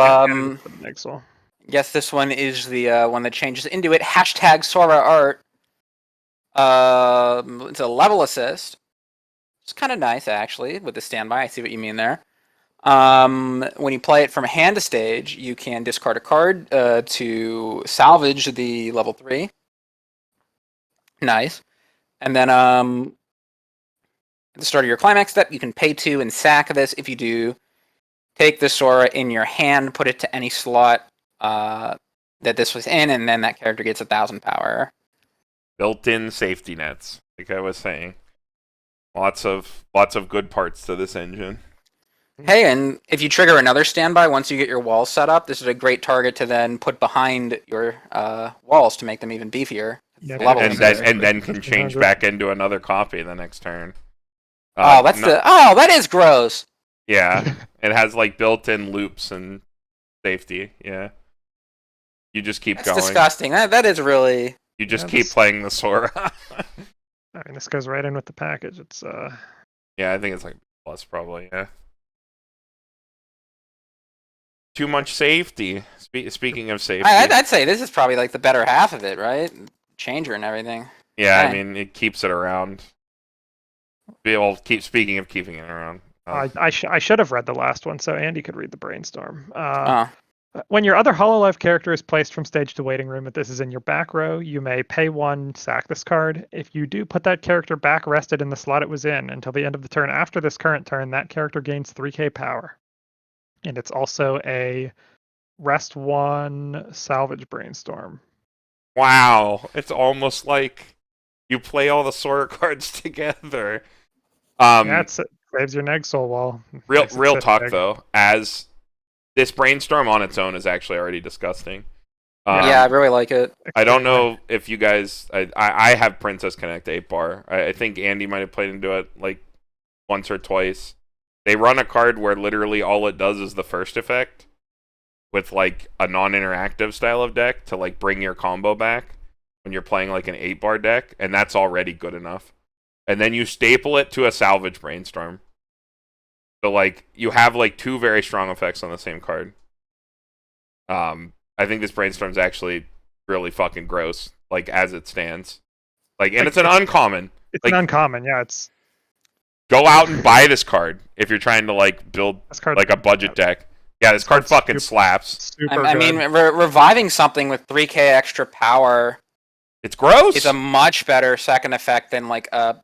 Nixel. yes, this one is the one that changes into it. Hashtag Sora art. It's a level assist. It's kind of nice actually with the standby. I see what you mean there. When you play it from hand to stage, you can discard a card to salvage the level 3. Nice. And then at the start of your climax step, you can pay 2 and sack this. If you do, take the Sora in your hand, put it to any slot that this was in, and then that character gets 1,000 power. Built-in safety nets, like I was saying. Lots of good parts to this engine. Hey, and if you trigger another standby once you get your walls set up, this is a great target to then put behind your walls to make them even beefier. Yeah, And then can change back into another copy the next turn. That is gross. Yeah, it has like built-in loops and safety. Yeah, you just keep going. Disgusting. That is really. You just keep playing the Sora. I mean, this goes right in with the package. It's Yeah, I think it's like plus probably. Yeah. Too much safety. Speaking of safety, I'd say this is probably like the better half of it, right? Changer and everything. Yeah, I mean it keeps it around. Speaking of keeping it around. I should have read the last one so Andy could read the brainstorm. Oh. When your other Hololive character is placed from stage to waiting room, if this is in your back row, you may pay 1, sack this card. If you do, put that character back rested in the slot it was in until the end of the turn. After this current turn, that character gains 3k power. And it's also a rest 1 salvage brainstorm. Wow, it's almost like you play all the Sora cards together. It saves your neg soul wall. Real talk though, as this brainstorm on its own is actually already disgusting. Yeah, I really like it. I don't know if you guys. I have Princess Connect 8-bar. I think Andy might have played into it like once or twice. They run a card where literally all it does is the first effect with like a non-interactive style of deck to like bring your combo back when you're playing like an 8-bar deck, and that's already good enough. And then you staple it to a salvage brainstorm. So like you have like 2 very strong effects on the same card. I think this brainstorm's actually really fucking gross, like as it stands. Like, and it's an uncommon. It's like, an uncommon, yeah. It's go out and buy this card if you're trying to like build like a budget deck. Yeah, this card fucking slaps. I mean, reviving something with 3k extra power. It's gross. It's a much better second effect than like a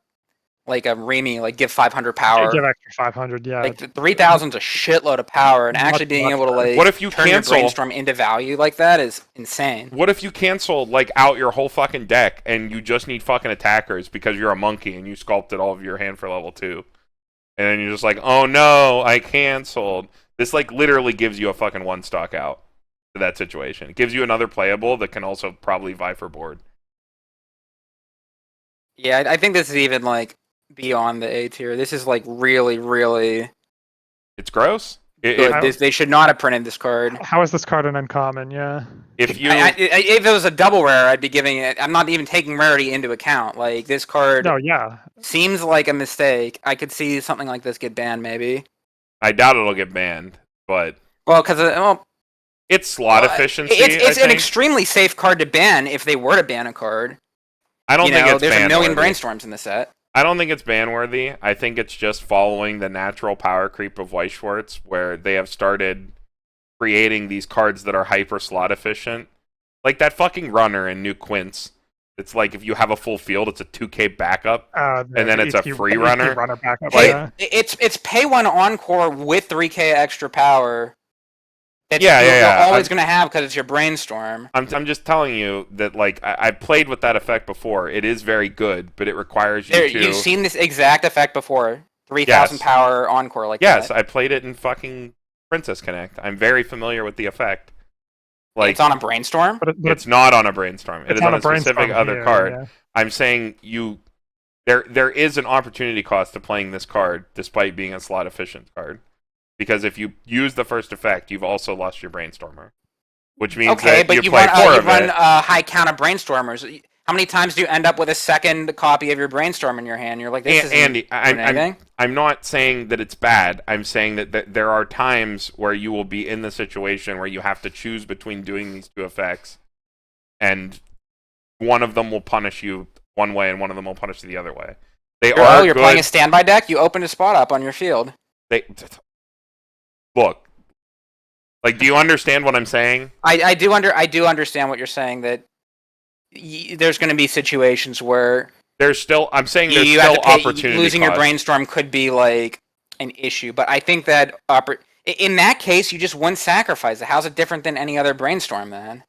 Remy, like give 500 power. Give extra 500, yeah. Like 3,000's a shitload of power, and actually being able to like what if you turn your brainstorm into value like that is insane. What if you cancel like out your whole fucking deck and you just need fucking attackers because you're a monkey and you sculpted all of your hand for level 2, and then you're just like, oh no, I canceled. This like literally gives you a fucking 1-stock out to that situation. It gives you another playable that can also probably vie for board. Yeah, I think this is even like beyond the A tier. This is like really, really. It's gross. They should not have printed this card. How is this card an uncommon? Yeah. If it was a double rare, I'd be giving it. I'm not even taking rarity into account. Like this card. No, yeah. Seems like a mistake. I could see something like this get banned, maybe. I doubt it'll get banned, but because it's slot efficiency. It's an extremely safe card to ban if they were to ban a card. I don't think it's there's a million ban-worthy. brainstorms in the set. I don't think it's ban-worthy. I think it's just following the natural power creep of Weiss Schwarz, where they have started creating these cards that are hyper slot efficient. Like that fucking runner in New Quince. It's like if you have a full field, it's a 2k backup, and then it's a free runner. Backup, it's pay 1 encore with 3k extra power. That you're always going to have because it's your brainstorm. I'm just telling you that like I played with that effect before. It is very good, but it requires you to. You've seen this exact effect before. 3,000 Yes. power encore like Yes, that. I played it in fucking Princess Connect. I'm very familiar with the effect. Like, It's on a brainstorm. But it's not on a brainstorm. It it's is on a specific brainstorm other here, card. yeah. I'm saying there is an opportunity cost to playing this card despite being a slot efficient card. Because if you use the first effect, you've also lost your brainstormer. Which means Okay, that but you play four you of run it. high count of brainstormers. How many times do you end up with a second copy of your brainstorm in your hand? You're like, this isn't Andy, doing anything. I'm not saying that it's bad. I'm saying that there are times where you will be in the situation where you have to choose between doing these two effects, and one of them will punish you one way, and one of them will punish you the other way. You're playing a standby deck. You open a spot up on your field. Look, like, do you understand what I'm saying? I do understand what you're saying. That there's going to be situations where I'm saying there's you still have to pay, opportunity losing cost. your brainstorm could be like an issue. But I think that in that case, you just wouldn't sacrifice it. How's it different than any other brainstorm then?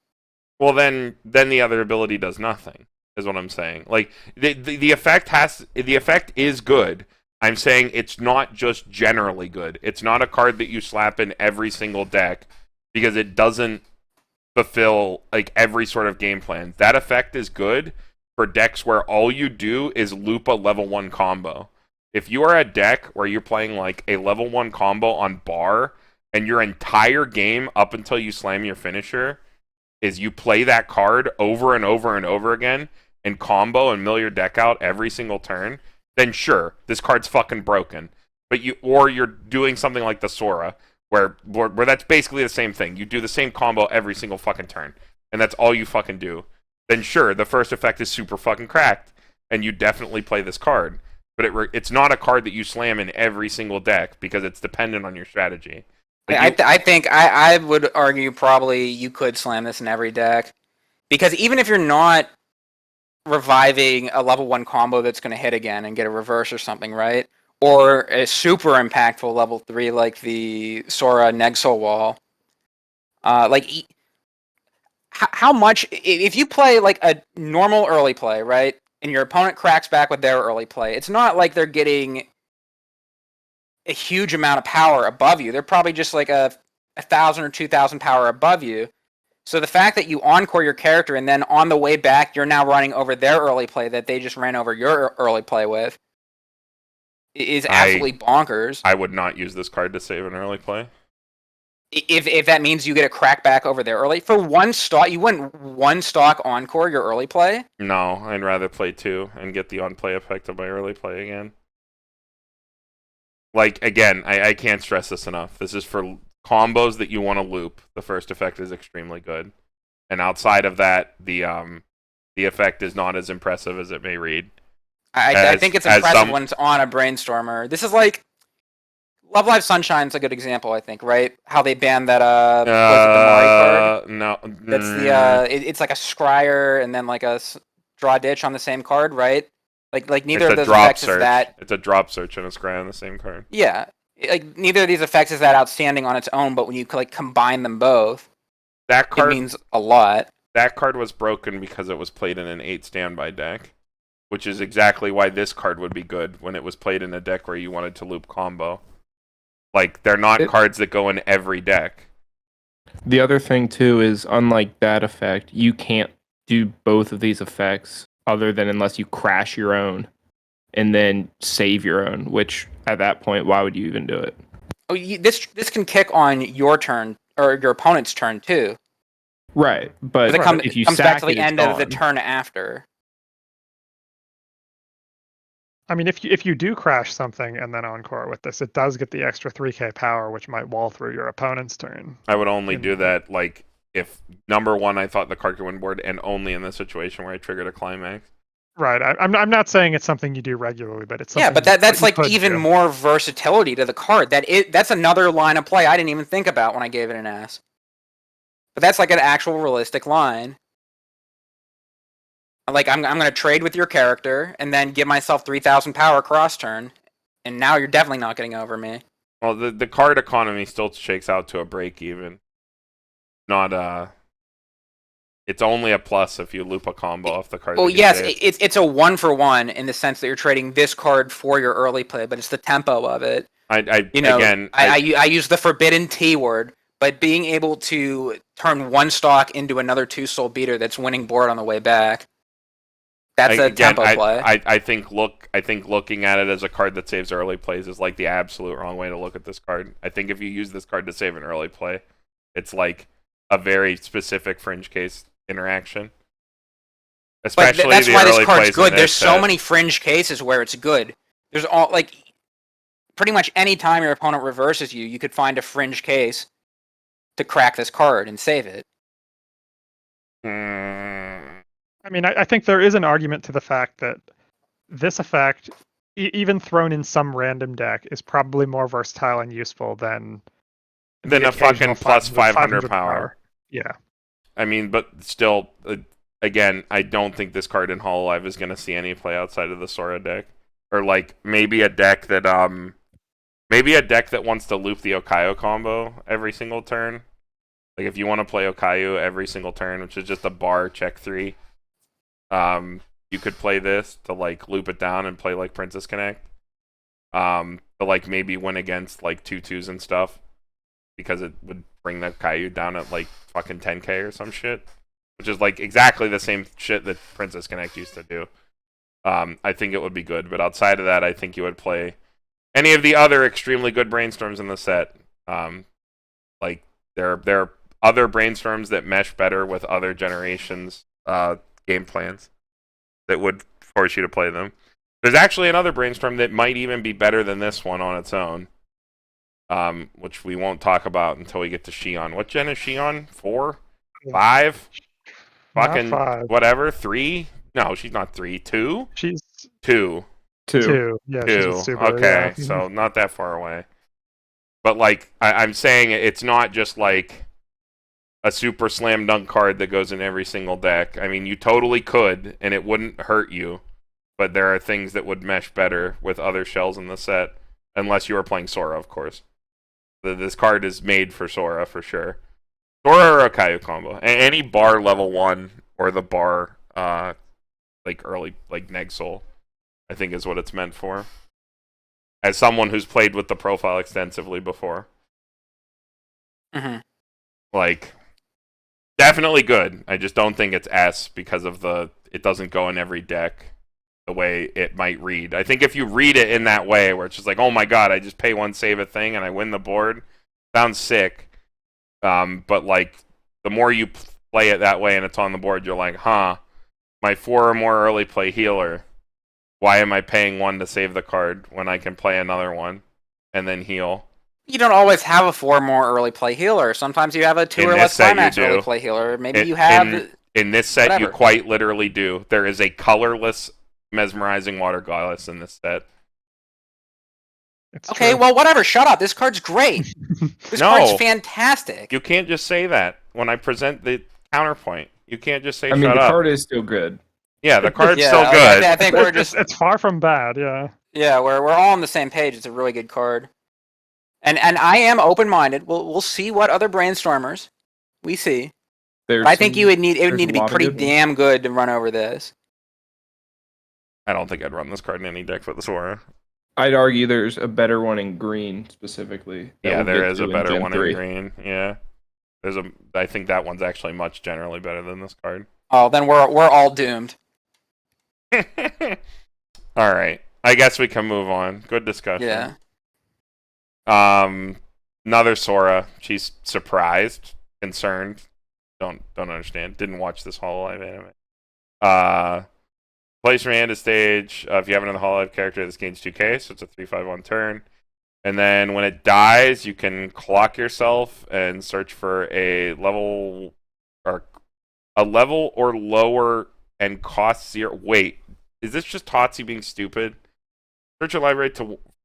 Well, then the other ability does nothing. Is what I'm saying. Like the effect is good. I'm saying it's not just generally good. It's not a card that you slap in every single deck because it doesn't fulfill like every sort of game plan. That effect is good for decks where all you do is loop a level 1 combo. If you are a deck where you're playing like a level 1 combo on bar and your entire game up until you slam your finisher is you play that card over and over and over again and combo and mill your deck out every single turn, then sure, this card's fucking broken. But you're doing something like the Sora, where that's basically the same thing. You do the same combo every single fucking turn, and that's all you fucking do. Then sure, the first effect is super fucking cracked, and you definitely play this card. But it's not a card that you slam in every single deck because it's dependent on your strategy. Like I think I would argue probably you could slam this in every deck, because even if you're not reviving a level 1 combo that's going to hit again and get a reverse or something, right? Or a super impactful level 3 like the Sora Negsoul Wall. How much, if you play like a normal early play, right? And your opponent cracks back with their early play, it's not like they're getting a huge amount of power above you. They're probably just like a 1,000 or 2,000 power above you. So the fact that you encore your character and then on the way back you're now running over their early play that they just ran over your early play with is absolutely bonkers. I would not use this card to save an early play. If that means you get a crack back over their early for one stock, you wouldn't one stock encore your early play? No, I'd rather play 2 and get the on play effect of my early play again. Like, again, I can't stress this enough. This is for combos that you want to loop. The first effect is extremely good. And outside of that, the effect is not as impressive as it may read. I think it's impressive when it's on a brainstormer. This is like Love Live Sunshine's a good example, I think, right? How they banned that was it the Mari card? No. That's the it's like a scryer and then like a draw ditch on the same card, right? Like neither of those effects is that. It's a drop search and a scry on the same card. Yeah, like neither of these effects is that outstanding on its own, but when you like combine them both, that card it means a lot. That card was broken because it was played in an 8 standby deck, which is exactly why this card would be good when it was played in a deck where you wanted to loop combo. Like, they're not cards that go in every deck. The other thing, too, is unlike that effect, you can't do both of these effects other than unless you crash your own and then save your own, which at that point, why would you even do it? Oh, this can kick on your turn or your opponent's turn, too. Right, but if you comes sack back to the it, end it's of the gone. turn after. I mean, if you do crash something and then encore with this, it does get the extra 3k power, which might wall through your opponent's turn. I would only do that, like, if, number one, I thought the card could win board, and only in the situation where I triggered a climax. Right. I'm not saying it's something you do regularly, but it's something but that's like even do. more versatility to the card. That's another line of play I didn't even think about when I gave it an S. But that's like an actual realistic line. Like, I'm going to trade with your character and then give myself 3,000 power cross turn, and now you're definitely not getting over me. Well, the card economy still shakes out to a break even. Not It's only a plus if you loop a combo off the card. Well, that you yes, save. it's a 1-for-1 in the sense that you're trading this card for your early play, but it's the tempo of it. I use the forbidden T word, but being able to turn one stock into another 2-soul beater that's winning board on the way back. That's a tempo play. I think looking at it as a card that saves early plays is like the absolute wrong way to look at this card. I think if you use this card to save an early play, it's like a very specific fringe case interaction. Especially but that's the why early this card's plays good. in There's this so set. many fringe cases where it's good. There's all pretty much any time your opponent reverses you, you could find a fringe case to crack this card and save it. I mean, I think there is an argument to the fact that this effect, even thrown in some random deck, is probably more versatile and useful than a fucking plus 500 power. Yeah. I mean, but still, again, I don't think this card in Hololive is going to see any play outside of the Sora deck, or like maybe a deck that wants to loop the Okayo combo every single turn. Like if you want to play Okayo every single turn, which is just a bar check 3, you could play this to like loop it down and play like Princess Connect, to like maybe win against like 2/2s and stuff, because it would bring the Caillou down at like fucking 10k or some shit, which is like exactly the same shit that Princess Connect used to do. I think it would be good, but outside of that, I think you would play any of the other extremely good brainstorms in the set. Like there are other brainstorms that mesh better with other generations' game plans that would force you to play them. There's actually another brainstorm that might even be better than this one on its own, which we won't talk about until we get to Shion. What gen is Shion? 4? 5? Fucking 5. whatever. 3? No, she's not 3. 2? She's 2. 2. Yeah, 2. she's a super, Okay, yeah. so not that far away. But like, I'm saying it's not just like a super slam dunk card that goes in every single deck. I mean, you totally could, and it wouldn't hurt you. But there are things that would mesh better with other shells in the set, unless you are playing Sora, of course. This card is made for Sora, for sure. Sora or Okayo combo. Any bar level 1 or the bar, like early, like Neg Soul, I think is what it's meant for. As someone who's played with the profile extensively before. Mm-hmm. Like, definitely good. I just don't think it's S because of it doesn't go in every deck the way it might read. I think if you read it in that way, where it's just like, oh my god, I just pay 1, save a thing, and I win the board, sounds sick. But like, the more you play it that way and it's on the board, you're like, huh, my 4 or more early play healer, why am I paying 1 to save the card when I can play another one and then heal? You don't always have a 4 more early play healer. Sometimes you have a 2 or less Climax early play healer. Maybe you have... In this set, whatever. You quite literally do. There is a colorless mesmerizing water goddess in this set. It's okay, true. well, whatever. Shut up. This card's great. This card's fantastic. You can't just say that when I present the counterpoint. You can't just say, I mean, shut the up. card is still good. Yeah, the card's Yeah, still good. I think we're just... It's far from bad, yeah. Yeah, we're all on the same page. It's a really good card. And I am open-minded. We'll see what other brainstormers we see. But I think it would need to be pretty damn good to run over this. I don't think I'd run this card in any deck for the Sora. I'd argue there's a better one in green specifically. Yeah, there is a better one in green. Yeah, I think that one's actually much generally better than this card. Oh, then we're all doomed. All right, I guess we can move on. Good discussion. Yeah. Another Sora. She's surprised, concerned. Don't understand. Didn't watch this Hololive anime. Place your hand to stage. If you have another Hololive character, this gains 2k, so it's a 3/5 turn. And then when it dies, you can clock yourself and search for a level or lower and cost 0. Wait, is this just Totsi being stupid? Search your library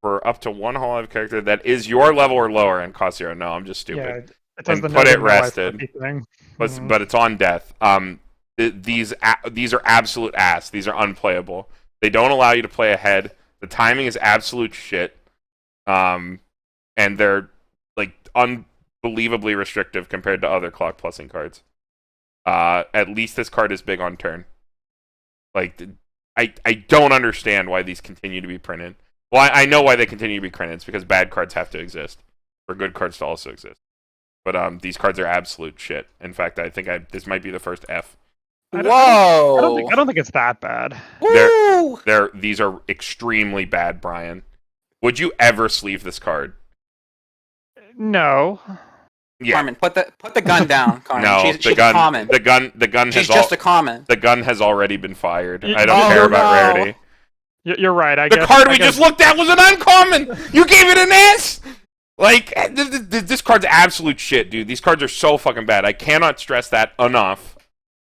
for up to 1 Hololive character that is your level or lower and cost 0. No, I'm just stupid. Yeah, it does and the put it no life rested. thing. But it's on death. These are absolute ass. These are unplayable. They don't allow you to play ahead. The timing is absolute shit. And they're like unbelievably restrictive compared to other clock plussing cards. At least this card is big on turn. Like, I don't understand why these continue to be printed. Well, I know why they continue to be printed. It's because bad cards have to exist for good cards to also exist. But these cards are absolute shit. In fact, I think this might be the first F. Whoa! I don't think it's that bad. Woo! These are extremely bad, Brian. Would you ever sleeve this card? No. Yeah. Carmen, put the gun down. Carmen. No, she's a common. The gun She's has just a common. the gun has already been fired. You- I don't Oh, care about no. rarity. You're right. I The guess, card I we guess, just looked at was an uncommon. You gave it an S. Like this card's absolute shit, dude. These cards are so fucking bad. I cannot stress that enough.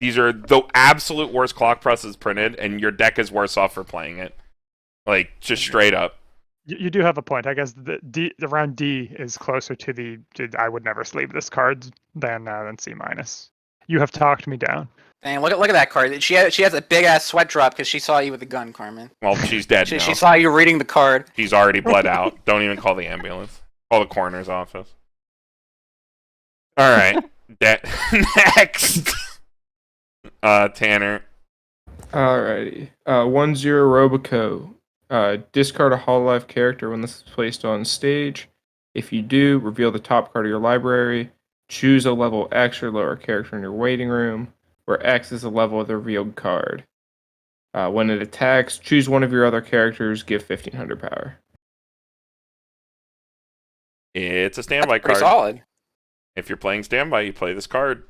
These are the absolute worst clock presses printed, and your deck is worse off for playing it. Like just straight up. You do have a point. I guess the round D is closer to the I would never sleeve this card than C minus. You have talked me down. Dang, look at that card. She has a big ass sweat drop because she saw you with the gun, Carmen. Well, she's dead now. She saw you reading the card. She's already bled out. Don't even call the ambulance. Call the coroner's office. All right. Next. Tanner. Alrighty. 1-0 Roboco. Discard a Hololive character when this is placed on stage. If you do, reveal the top card of your library. Choose a level X or lower character in your waiting room, where X is the level of the revealed card. When it attacks, choose one of your other characters, give 1500 power. It's a standby Pretty card. solid. If you're playing standby, you play this card.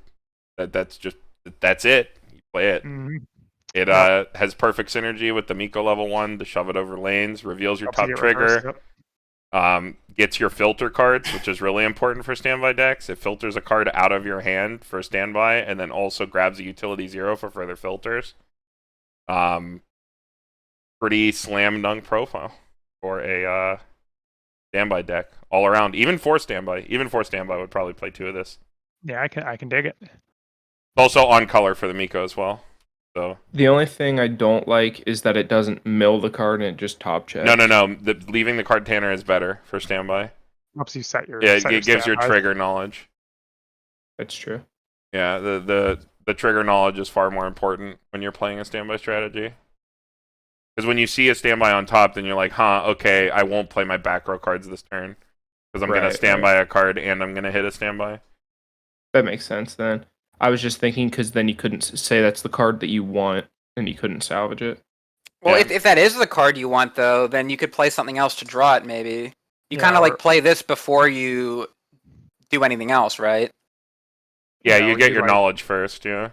That's it. You play it. Mhm. It has perfect synergy with the Miko level 1 to shove it over lanes, reveals your Helps top you get reversed, trigger, yep. gets your filter cards, which is really important for standby decks. It filters a card out of your hand for standby, and then also grabs a utility 0 for further filters. Pretty slam dunk profile for a standby deck all around. Even for standby would probably play 2 of this. Yeah, I can dig it. Also on color for the Miko as well. So The only thing I don't like is that it doesn't mill the card and it just top checks. no. Leaving the card Tanner is better for standby. Helps you set your Yeah, it set your gives your standby. trigger knowledge. That's true. Yeah, the trigger knowledge is far more important when you're playing a standby strategy. Because when you see a standby on top, then you're like, huh, okay, I won't play my back row cards this turn. Because I'm going to standby a card and I'm going to hit a standby. That makes sense then. I was just thinking because then you couldn't say that's the card that you want and you couldn't salvage it. Well, Yeah. if that is the card you want, though, then you could play something else to draw it, maybe. You Yeah, kind of or- like play this before you do anything else, right? Yeah, Yeah, you or get you your like- knowledge first, yeah.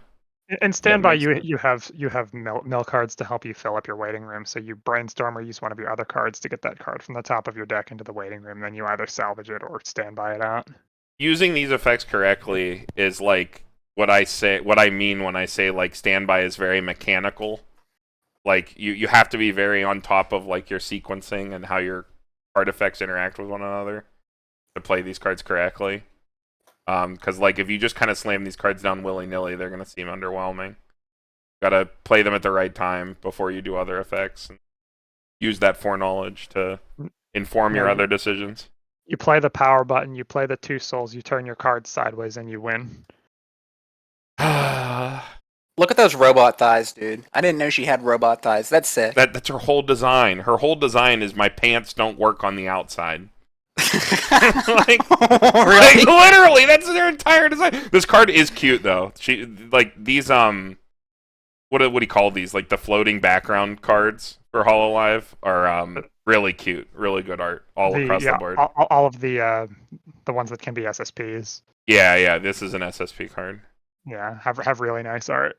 In standby, makes you have mill cards to help you fill up your waiting room. So you brainstorm or use one of your other cards to get that card from the top of your deck into the waiting room. Then you either salvage it or standby it out. Using these effects correctly is like what I mean when I say like standby is very mechanical. Like you have to be very on top of like your sequencing and how your card effects interact with one another to play these cards correctly. Because like if you just kind of slam these cards down willy-nilly, they're gonna seem underwhelming. Gotta play them at the right time before you do other effects. And use that foreknowledge to inform your Yeah. other decisions. You play the power button. You play the 2 souls. You turn your cards sideways and you win. Look at those robot thighs, dude. I didn't know she had robot thighs. That's sick. That's her whole design. Her whole design is my pants don't work on the outside. like, Really? like literally, that's their entire design. This card is cute though. She like these what do you call these? Like the floating background cards for Hololive are really cute, really good art all across the board. All of the ones that can be SSPs. Yeah, this is an SSP card. Yeah, have really nice art.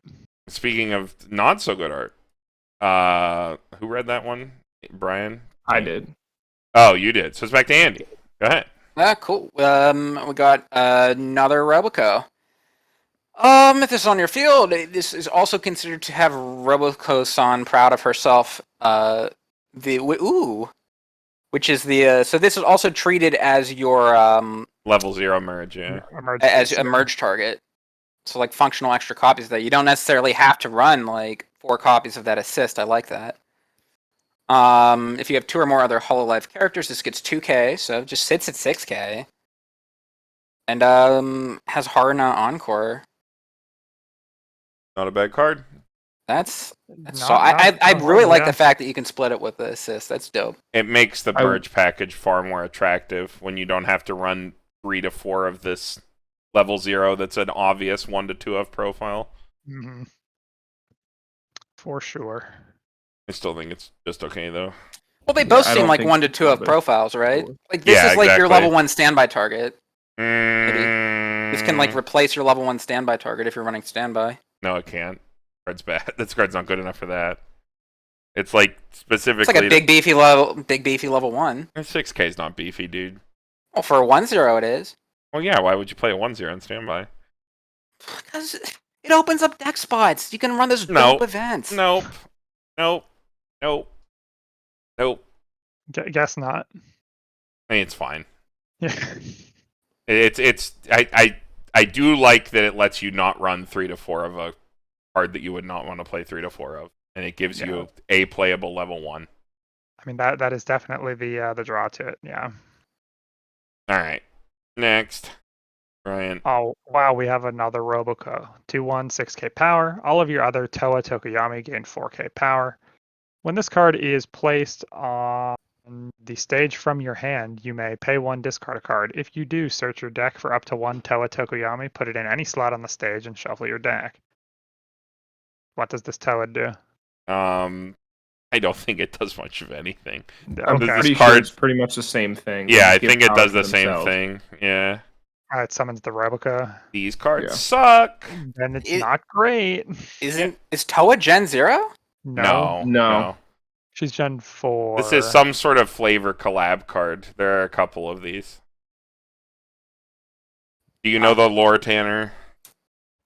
Speaking of not so good art, who read that one? Brian? I did. Oh, you did. So it's back to Andy. Go ahead. Ah, cool. We got another Roboco. If this is on your field, this is also considered to have Roboco-san proud of herself. Which is the so this is also treated as your Level 0 merge, yeah. as a merge target. So like functional extra copies that you don't necessarily have to run like 4 copies of that assist. I like that. If you have 2 or more other Hololive characters, this gets 2k, so it just sits at 6k. And has Haruna Encore. Not a bad card. That's Not- so. I not really horrible, like yeah. the fact that you can split it with the assist. That's dope. It makes the I- Purge package far more attractive when you don't have to run 3 to 4 of this level 0 that's an obvious 1 to 2 of profile. Mhm. For sure. I still think it's just okay, though. Well, they Yeah, both I seem don't like think 1 to 2 of but- profiles, right? Sure. Like this Yeah, is like your exactly. level 1 standby target. This can Mm, like replace your level 1 standby target if you're running standby. No, it can't. Card's bad. This card's not good enough for that. It's like specifically. It's like a big beefy level 1. 6K is not beefy, dude. Well, for a 1/0 it is. Well, yeah. Why would you play a 1/0 on standby? Because it opens up deck spots. You can run this No. dope events. Nope. Nope. Nope. Nope. Guess not. I mean, it's fine. Yeah. I do like that it lets you not run 3 to 4 of a card that you would not want to play 3 to 4 of, and it gives you a playable level 1. I mean that is definitely the draw to it. Yeah. All right, next, Ryan. Oh wow, we have another Roboco. 2/1, 6K power. All of your other Toa Tokoyami gain 4K power. When this card is placed on the stage from your hand, you may pay 1, discard a card. If you do, search your deck for up to 1 Toa Tokoyami, put it in any slot on the stage, and shuffle your deck. What does this Toa do? I don't think it does much of anything. I'm Okay. This pretty card- sure it's pretty much the same thing. Yeah, They I give think it power does to the same themselves. thing. Yeah, It summons the Roboco. these cards Yeah. suck. Then it's It- not great. Is Toa Gen 0? No. She's Gen 4. This is some sort of flavor collab card. There are a couple of these. Do you know the lore, Tanner?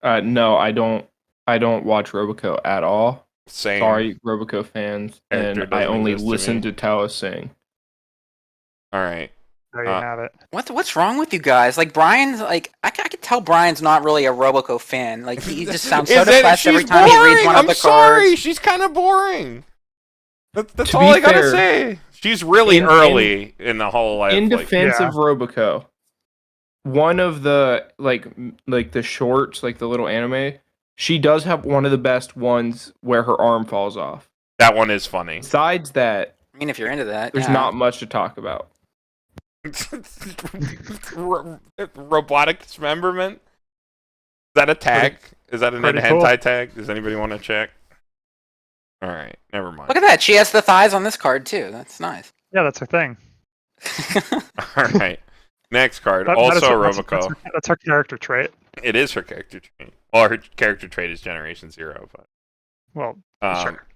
No, I don't. I don't watch Roboco at all. Same. Sorry, Roboco fans, Character and I doesn't only exist to listen me. to Tao sing. All right. There you have it. What's wrong with you guys? Like Brian's like I could tell Brian's not really a Roboco fan. Like he just sounds so Is it- depressed every she's time he reads boring! one of I'm the sorry. cards. She's kind of boring. That's To all be I gotta fair, say. She's really in- early in the whole life. In like, defense Yeah. of Roboco, one of the like the shorts, like the little anime, she does have one of the best ones where her arm falls off. that one is funny. Besides that, I mean, if you're into that, there's yeah. not much to talk about. Robotic dismemberment. Is that a tag? Is that an pretty hentai cool. tag? Does anybody want to check? All right, never mind. Look at that. She has the thighs on this card too. That's nice. Yeah, that's her thing. All right, next card. That is also her- Roboco. That's her character trait. It is her character trait. Well, her character trait is Generation 0, but Well, Um, sure.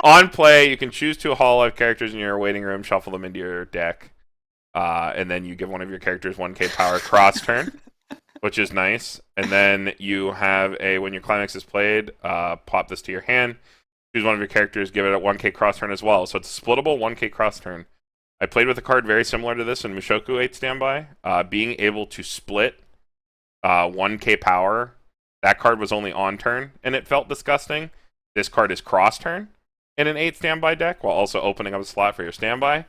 on play, you can choose 2 Hololive characters in your waiting room, shuffle them into your deck, and then you give one of your characters 1K power cross turn, which is nice. And then you have when your Climax is played, pop this to your hand, choose one of your characters, give it a 1K cross turn as well. So it's a splittable 1K cross turn. I played with a card very similar to this in Mushoku 8 Standby. Being able to split 1K power, that card was only on turn, and it felt disgusting. This card is cross turn in an 8 standby deck while also opening up a slot for your standby.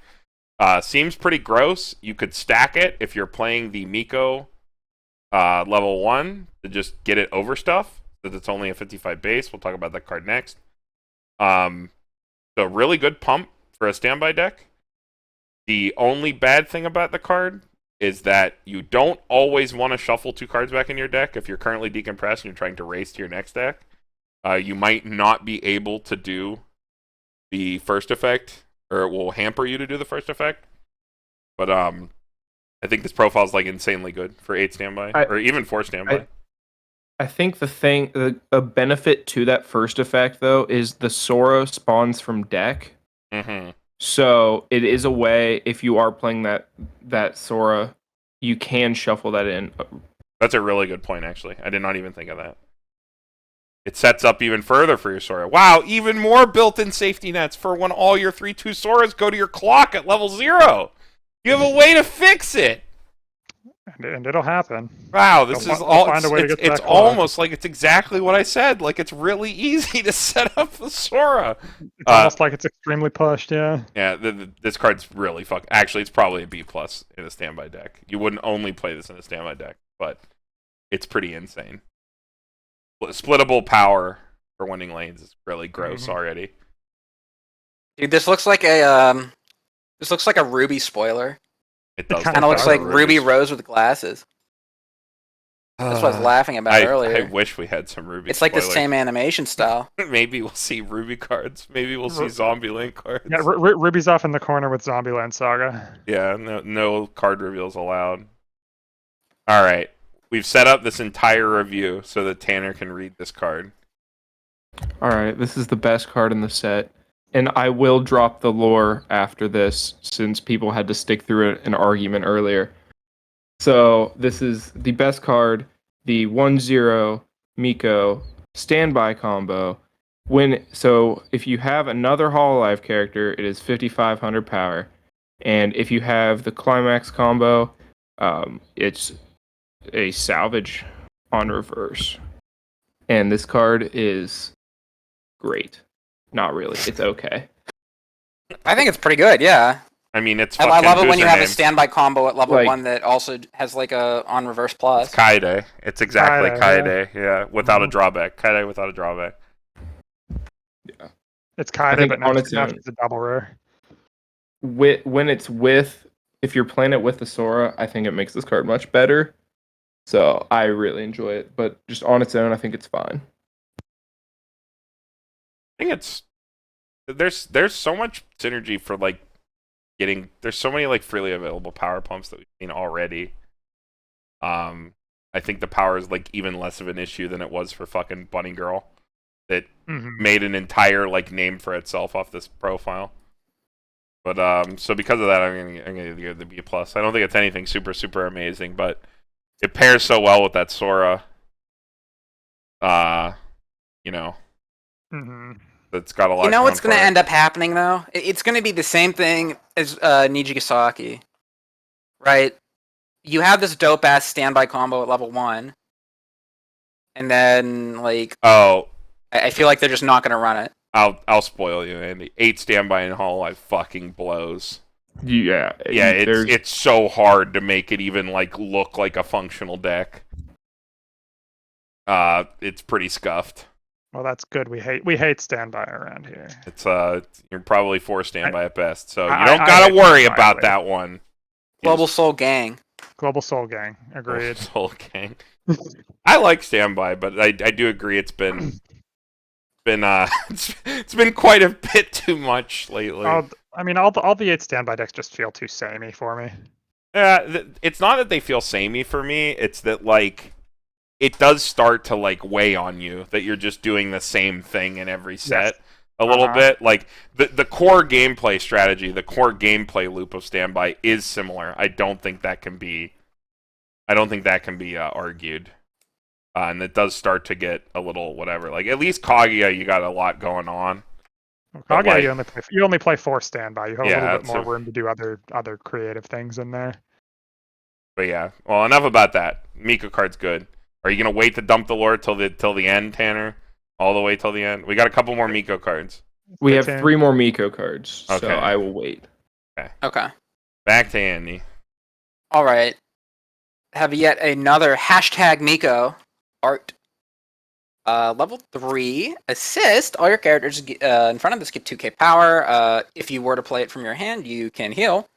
Seems pretty gross. You could stack it if you're playing the Miko level 1 to just get it over stuff, because it's only a 55 base. We'll talk about that card next. So really good pump for a standby deck. The only bad thing about the card is that you don't always want to shuffle 2 cards back in your deck if you're currently decompressed and you're trying to race to your next deck. You might not be able to do the first effect, or it will hamper you to do the first effect. But I think this profile is like insanely good for 8 standby, or even 4 standby. I think a benefit to that first effect though is the Sora spawns from deck. Mm-hmm. So it is a way, if you are playing that Sora, you can shuffle that in. That's a really good point, actually. I did not even think of that. It sets up even further for your Sora. Wow, even more built-in safety nets for when all your 3/2 Soras go to your clock at level 0. You have a way to fix it. And it'll happen. Wow, this They'll is they'll all. find a way to get to It's that clock. almost like it's exactly what I said. Like it's really easy to set up the Sora. It's almost like it's extremely pushed, yeah. Yeah, this card's really Actually, it's probably a B+ in a standby deck. You wouldn't only play this in a standby deck, but it's pretty insane. Splittable power for winning lanes is really gross already. Dude, this looks like a Ruby spoiler. It does. kinda Kind of looks like a Ruby Rose with glasses. That's what I was laughing about earlier. I wish we had some Ruby. It's like the spoilers. same animation style. Maybe we'll see Ruby cards. Maybe we'll see Zombieland cards. Yeah, Ruby's off in the corner with Zombieland Saga. Yeah, no card reveals allowed. All right, we've set up this entire review so that Tanner can read this card. All right, this is the best card in the set, and I will drop the lore after this since people had to stick through an argument earlier. So this is the best card, the 1/0 Miko standby combo. If you have another Hololive character, it is 5,500 power, and if you have the Climax combo, it's a salvage on reverse. And this card is great. Not really. It's okay. I think it's pretty good, yeah. I mean, it's I fucking love it when you have a username. standby combo at level Like- 1 that also has like a on reverse plus. Kaide. It's exactly Kaide, Kaide. Yeah, without a drawback. Kaide without a drawback. Yeah. It's I Kaide, think but on not its enough. own- It's a double rare. If you're playing it with the Sora, I think it makes this card much better. So I really enjoy it, but just on its own, I think it's fine. I think it's there's so much synergy for like there's so many like freely available power pumps that we've seen already. I think the power is like even less of an issue than it was for fucking Bunny Girl that made an entire like name for itself off this profile. But so because of that, I'm gonna give it the B+. I don't think it's anything super amazing, but it pairs so well with that Sora. You know, that's got a lot. You know what's going going to for it. end up happening, though? It's going to be the same thing as Nijigasaki, right? You have this dope-ass standby combo at level 1, and then, like, Oh, I feel like they're just not going to run it. I'll spoil you, Andy. 8 standby in Hololive fucking blows. Yeah, Yeah, it's so hard to make it even like look like a functional deck. It's pretty scuffed. Well, that's good. We hate standby around here. It's you're probably 4 standby at best, so you I don't gotta hate worry standby, about really. that one. Global Soul Gang. Global Soul Gang. Agreed. Soul Gang. I like standby, but I do agree it's been it's been quite a bit too much lately. All the 8 standby decks just feel too samey for me. Yeah, it's not that they feel samey for me. It's that like it does start to like weigh on you that you're just doing the same thing in every set a little bit. Like the core gameplay strategy, the core gameplay loop of standby is similar. I don't think that can be argued. And it does start to get a little whatever. Like at least Kaguya, you got a lot going on. But, Kaguya, like- you only play 4 standby. You have Yeah, a little bit that's more room to do other creative things in there. But yeah, well, enough about that. Miko card's good. Are you gonna wait to dump the lore till the end, Tanner? All the way till the end. We got a couple more Miko cards. We have Tanner. 3 more Miko cards, Okay. so I will wait. Okay. Back to Andy. All right. Have yet another hashtag Miko art. Level 3 assist. All your characters in front of this get 2k power. If you were to play it from your hand, you can heal.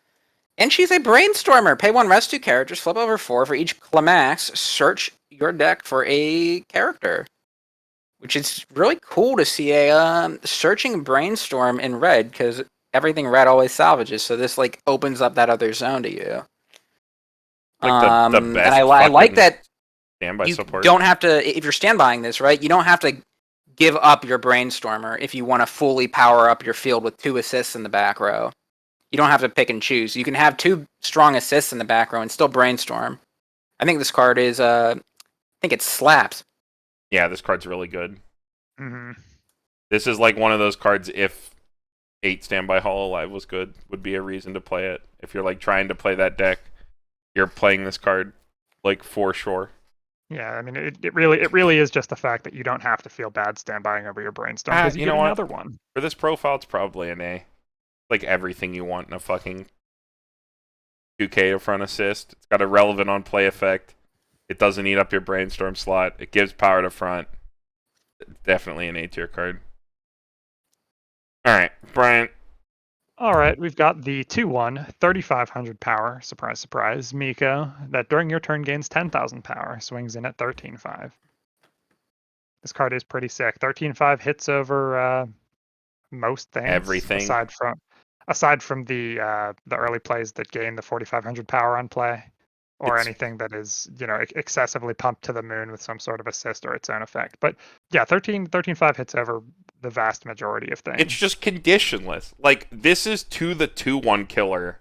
And she's a brainstormer. Pay 1, rest 2 characters, flip over 4 for each Climax. Search your deck for a character, which is really cool to see a searching brainstorm in red because everything red always salvages. So this like opens up that other zone to you. Like the best and I like fucking that standby you support. don't have to, if you're standbying this, right, you don't have to give up your brainstormer if you want to fully power up your field with 2 assists in the back row. You don't have to pick and choose. You can have 2 strong assists in the back row and still brainstorm. I think this card is, I think it slaps. Yeah, this card's really good. Mm-hmm. This is like one of those cards. If 8 standby Hololive was good, would be a reason to play it. If you're like trying to play that deck, you're playing this card like for sure. Yeah, I mean, it really is just the fact that you don't have to feel bad standbying over your brainstorm because you you get know what? another one. For this profile, it's probably an A. Like everything you want in a fucking 2K in front assist. It's got a relevant on play effect. It doesn't eat up your brainstorm slot. It gives power to front. Definitely an A tier card. All right, Brian. All right, we've got the 2/1, 3,500 power, surprise, surprise, Miko, that during your turn gains 10,000 power, swings in at 13.5. This card is pretty sick. 13.5 hits over most things, Everything. aside from the early plays that gain the 4,500 power on play, or anything that is excessively pumped to the moon with some sort of assist or its own effect. But yeah, 13.5 hits over the vast majority of things. It's just conditionless. Like, this is to the 2/1 killer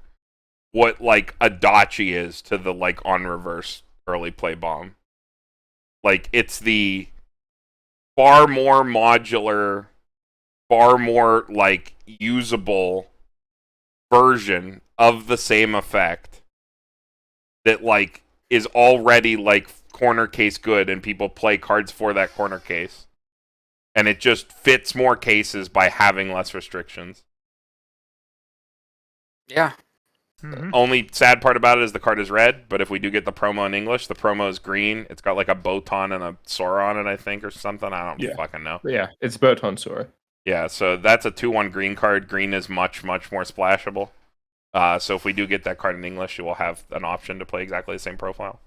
what, like, a Dachi is to the, like, on reverse early play bomb. Like, it's the far more modular, far more, like, usable version of the same effect that, like, is already, like, corner case good, and people play cards for that corner case. And it just fits more cases by having less restrictions. Yeah. Mhm. Only sad part about it is the card is red, but if we do get the promo in English, the promo is green. It's got like a Botan and a Sora on it, I think, or something. I don't fucking know. Yeah, it's Boton Sora. Yeah, so that's a 2/1 green card. Green is much, much more splashable. So if we do get that card in English, you will have an option to play exactly the same profile.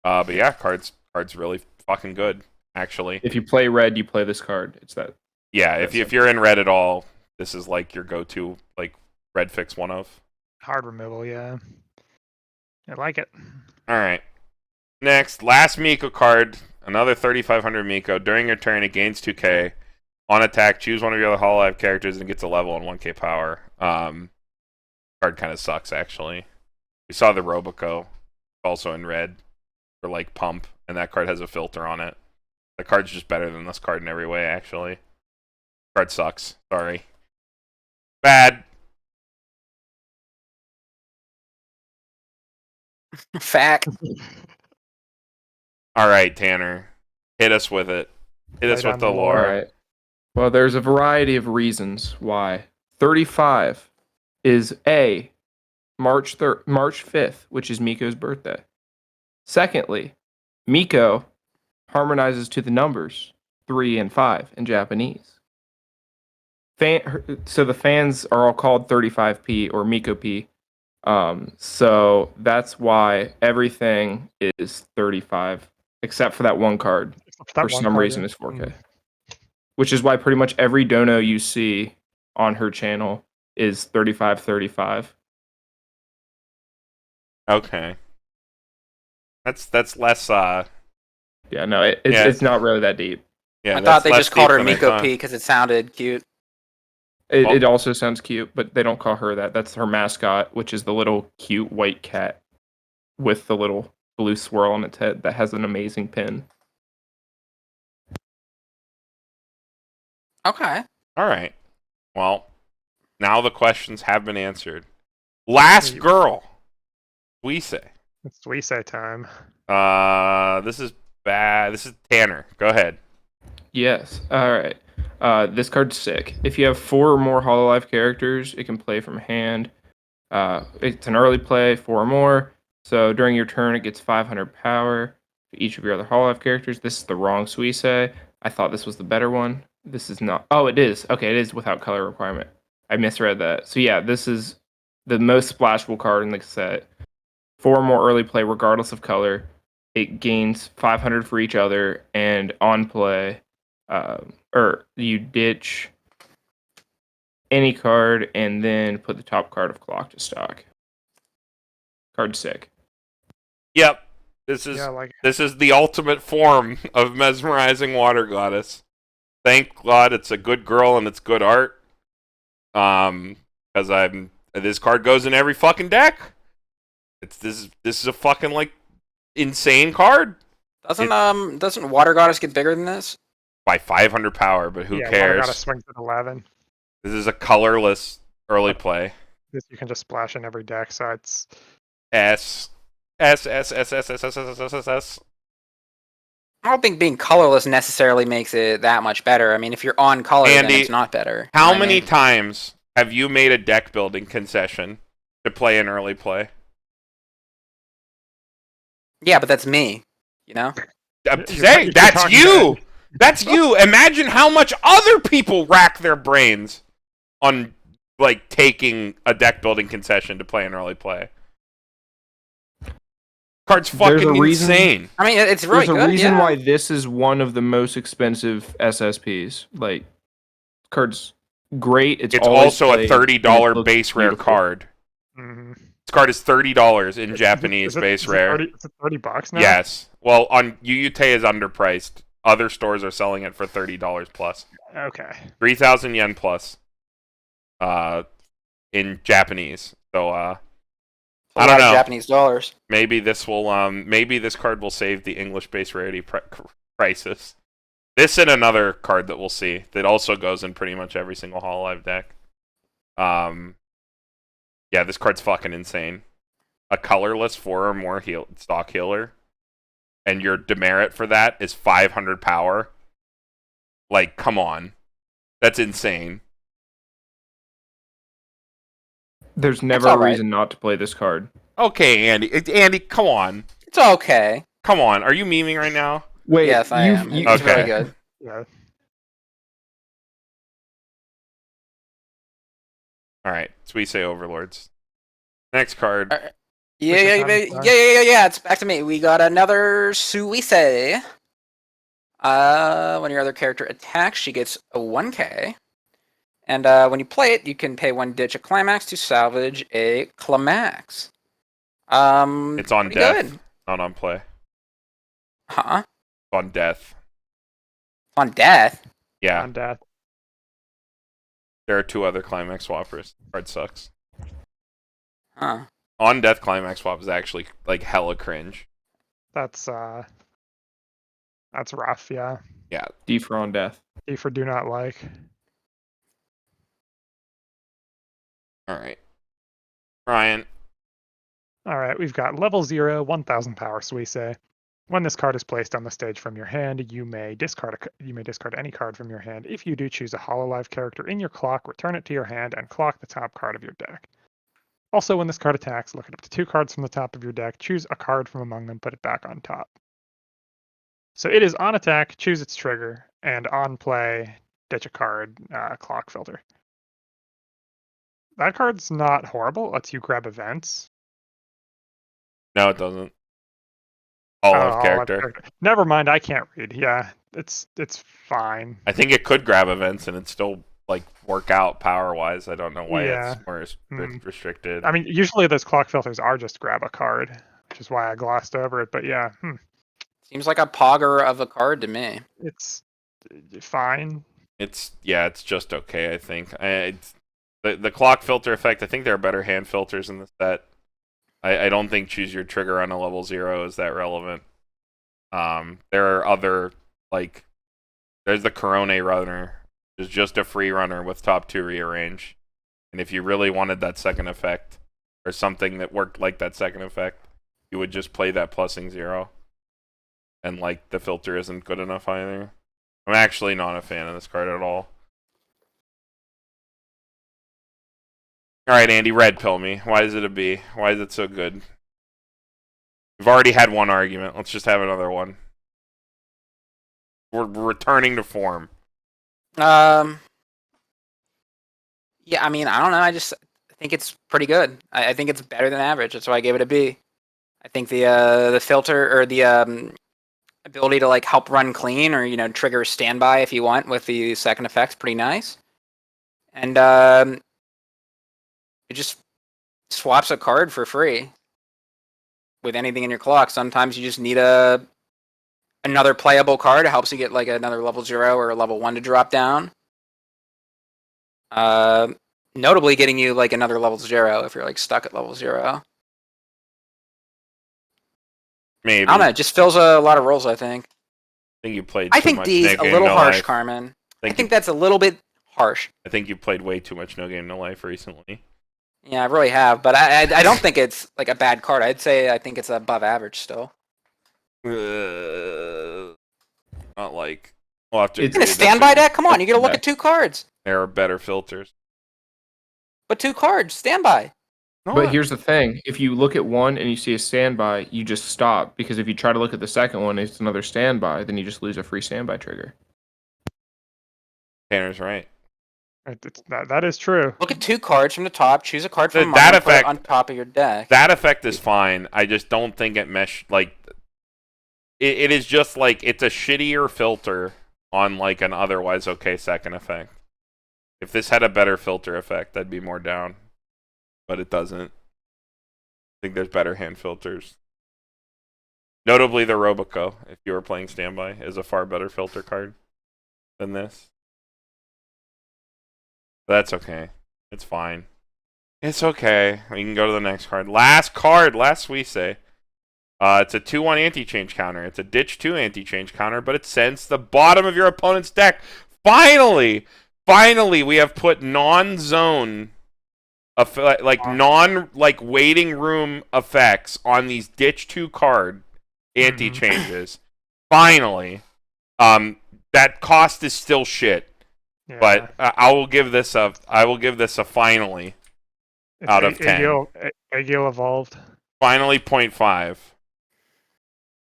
But yeah, card's really fucking good, actually. If you play red, you play this card. It's that. Yeah, if you're in red at all, this is like your go-to, like, red fix one of. Hard removal, yeah. I like it. All right. Next, last Miko card. Another 3,500 Miko. During your turn, it gains 2k. On attack, choose one of your other Hololive characters and gets a level and 1k power. Card kind of sucks, actually. We saw the Roboco, also in red, for, like, pump, and that card has a filter on it. The card's just better than this card in every way, actually. Card sucks. Sorry. Bad. Fact. All right, Tanner. Hit us with it. Hit us Lay with down the the lore. lore. All right. Well, there's a variety of reasons why. 35 is A, March 5th, which is Miko's birthday. Secondly, Miko harmonizes to the numbers 3 and 5 in Japanese. So the fans are all called 35p or Miko P. So that's why everything is 35, except for that one card. For some reason, it's 4K. Which is why pretty much every dono you see on her channel is 35. Okay. That's less Yeah, no, it's not really that deep. yeah. I thought they that's just called less her deep than I Miko thought. P because it sounded cute. It also sounds cute, but they don't call her that. That's her mascot, which is the little cute white cat with the little blue swirl on its head that has an amazing pin. Okay. All right. Well, now the questions have been answered. Last girl. We say. It's Suisse time. This is bad. This is Tanner. Go ahead. Yes. All right. This card's sick. If you have 4 or more Hololive characters, it can play from hand. It's an early play, 4 or more. So during your turn, it gets 500 power for each of your other Hololive characters. This is the wrong Suisse. I thought this was the better one. This is not. Oh, it is. Okay, it is without color requirement. I misread that. So yeah, this is the most splashable card in the set. 4 or more early play, regardless of color. It gains 500 for each other, and on play, or you ditch any card and then put the top card of Clock to stock. Card sick. Yep. This is Yeah, I like it. this is the ultimate form of mesmerizing water goddess. Thank God it's a good girl and it's good art. Because this card goes in every fucking deck. This is a fucking, like, insane card Doesn't Water Goddess get bigger than this? by 500 power, but who Yeah, Water cares? Goddess swings at 11. This is a colorless early play. This you can just splash in every deck, so it's S. S. S. S. S. S. S. S. S. S. S. I don't think being colorless necessarily makes it that much better. I mean, if you're on color, then Andy, it's not better. How You know what I many mean? times have you made a deck building concession to play an early play? Yeah, but that's me. You know? I'm You're saying, that's talking you! That's you. Imagine how much other people rack their brains on like taking a deck building concession to play an early play. Card's fucking insane. I mean, it's really good. There's a reason yeah. why this is one of the most expensive SSPs. Like, card's great. It's always also a played, $30 and it base looks rare beautiful. card. Mhm. This card is $30 in Japanese Is it- base is it rare. 30 Is it $30 now? Yes. Well, on UUT is underpriced. Other stores are selling it for $30 plus. Okay. 3,000 yen plus. In Japanese. So I don't know. Japanese dollars. Maybe this card will save the English base rarity crisis. This and another card that we'll see that also goes in pretty much every single Hololive deck. Yeah, this card's fucking insane. A colorless 4 or more stock healer, and your demerit for that is 500 power. Like, come on. That's insane. There's never all a right. reason not to play this card. Okay, Andy. Andy, come on. It's okay. Come on. Are you memeing right now? Wait, Yes, I am. It's Okay. really good. Yeah. All right. Suisse Overlords. Next card. Yeah. It's back to me. We got another Suisse. When your other character attacks, she gets a 1k. And when you play it, you can pay 1 ditch a Climax to salvage a Climax. It's on pretty death, good. not on play. Huh? It's on death. On death? Yeah. On death. There are 2 other Climax swappers. Card sucks. Huh. On death Climax swap is actually like hella cringe. That's rough, yeah. Yeah. D for on death. E for do not like. All right. Ryan. Alright, we've got level 0, 1000 power Suisse. When this card is placed on the stage from your hand, you may discard any card from your hand. If you do, choose a Hololive character in your clock, return it to your hand, and clock the top card of your deck. Also, when this card attacks, look at up to 2 cards from the top of your deck, choose a card from among them, put it back on top. So it is on attack, choose its trigger, and on play, ditch a card, clock filter. That card's not horrible, it lets you grab events. No, it doesn't. All of Hololive character. Never mind, I can't read. Yeah, it's fine. I think it could grab events and it still like work out power wise. I don't know why Yeah. it's more restricted. I mean, usually those clock filters are just grab a card, which is why I glossed over it. But yeah, Seems like a pogger of a card to me. it's fine. It's just okay. I think the clock filter effect. I think there are better hand filters in the set. I don't think choose your trigger on a level 0 is that relevant. There are other like there's the Corone runner, which is just a free runner with top 2 rearrange. And if you really wanted that second effect or something that worked like that second effect, you would just play that plussing 0. And like the filter isn't good enough either. I'm actually not a fan of this card at all. Alright, Andy, red pill me. Why is it a B? Why is it so good? We've already had one argument. Let's just have another one. We're returning to form. Yeah, I mean, I don't know. I think it's pretty good. I think it's better than average. That's why I gave it a B. I think the filter or the ability to like help run clean or trigger standby if you want with the second effect's pretty nice. And it just swaps a card for free with anything in your clock. Sometimes you just need another playable card. It helps you get like another level 0 or a level 1 to drop down. Notably getting you like another level 0 if you're like stuck at level 0. Maybe. I don't know. It just fills a lot of roles, I think. I think you played I too think much D's No a Game little No harsh, Life. Carmen. I you- think that's a little bit harsh. I think you played way too much No Game No Life recently. Yeah, I really have, but I don't think it's like a bad card. I think it's above average still. Not like we'll have to. It's In a agree that standby deck, come on, you get to look Yeah. at 2 cards. There are better filters. But 2 cards, standby. No, But here's the thing: if you look at one and you see a standby, you just stop, because if you try to look at the second one, it's another standby. Then you just lose a free standby trigger. Tanner's right. That is true. Look at 2 cards from the top. Choose a card from That mine and put it effect- on top of your deck. That effect is fine. I just don't think it like. It is just like it's a shittier filter on like an otherwise okay second effect. If this had a better filter effect, I'd be more down. But it doesn't. I think there's better hand filters. Notably, the Roboco, if you were playing standby, is a far better filter card than this. But that's okay. It's fine. It's okay. We can go to the next card. Last card, last we say. It's a 2/1 anti-change counter. It's a ditch 2 anti-change counter, but it sends the bottom of your opponent's deck. Finally, we have put non-zone, waiting room effects on these ditch 2 card anti-changes. Finally, that cost is still shit, Yeah. but I will give this a finally out of 10. Agil evolved. Finally, 0.5.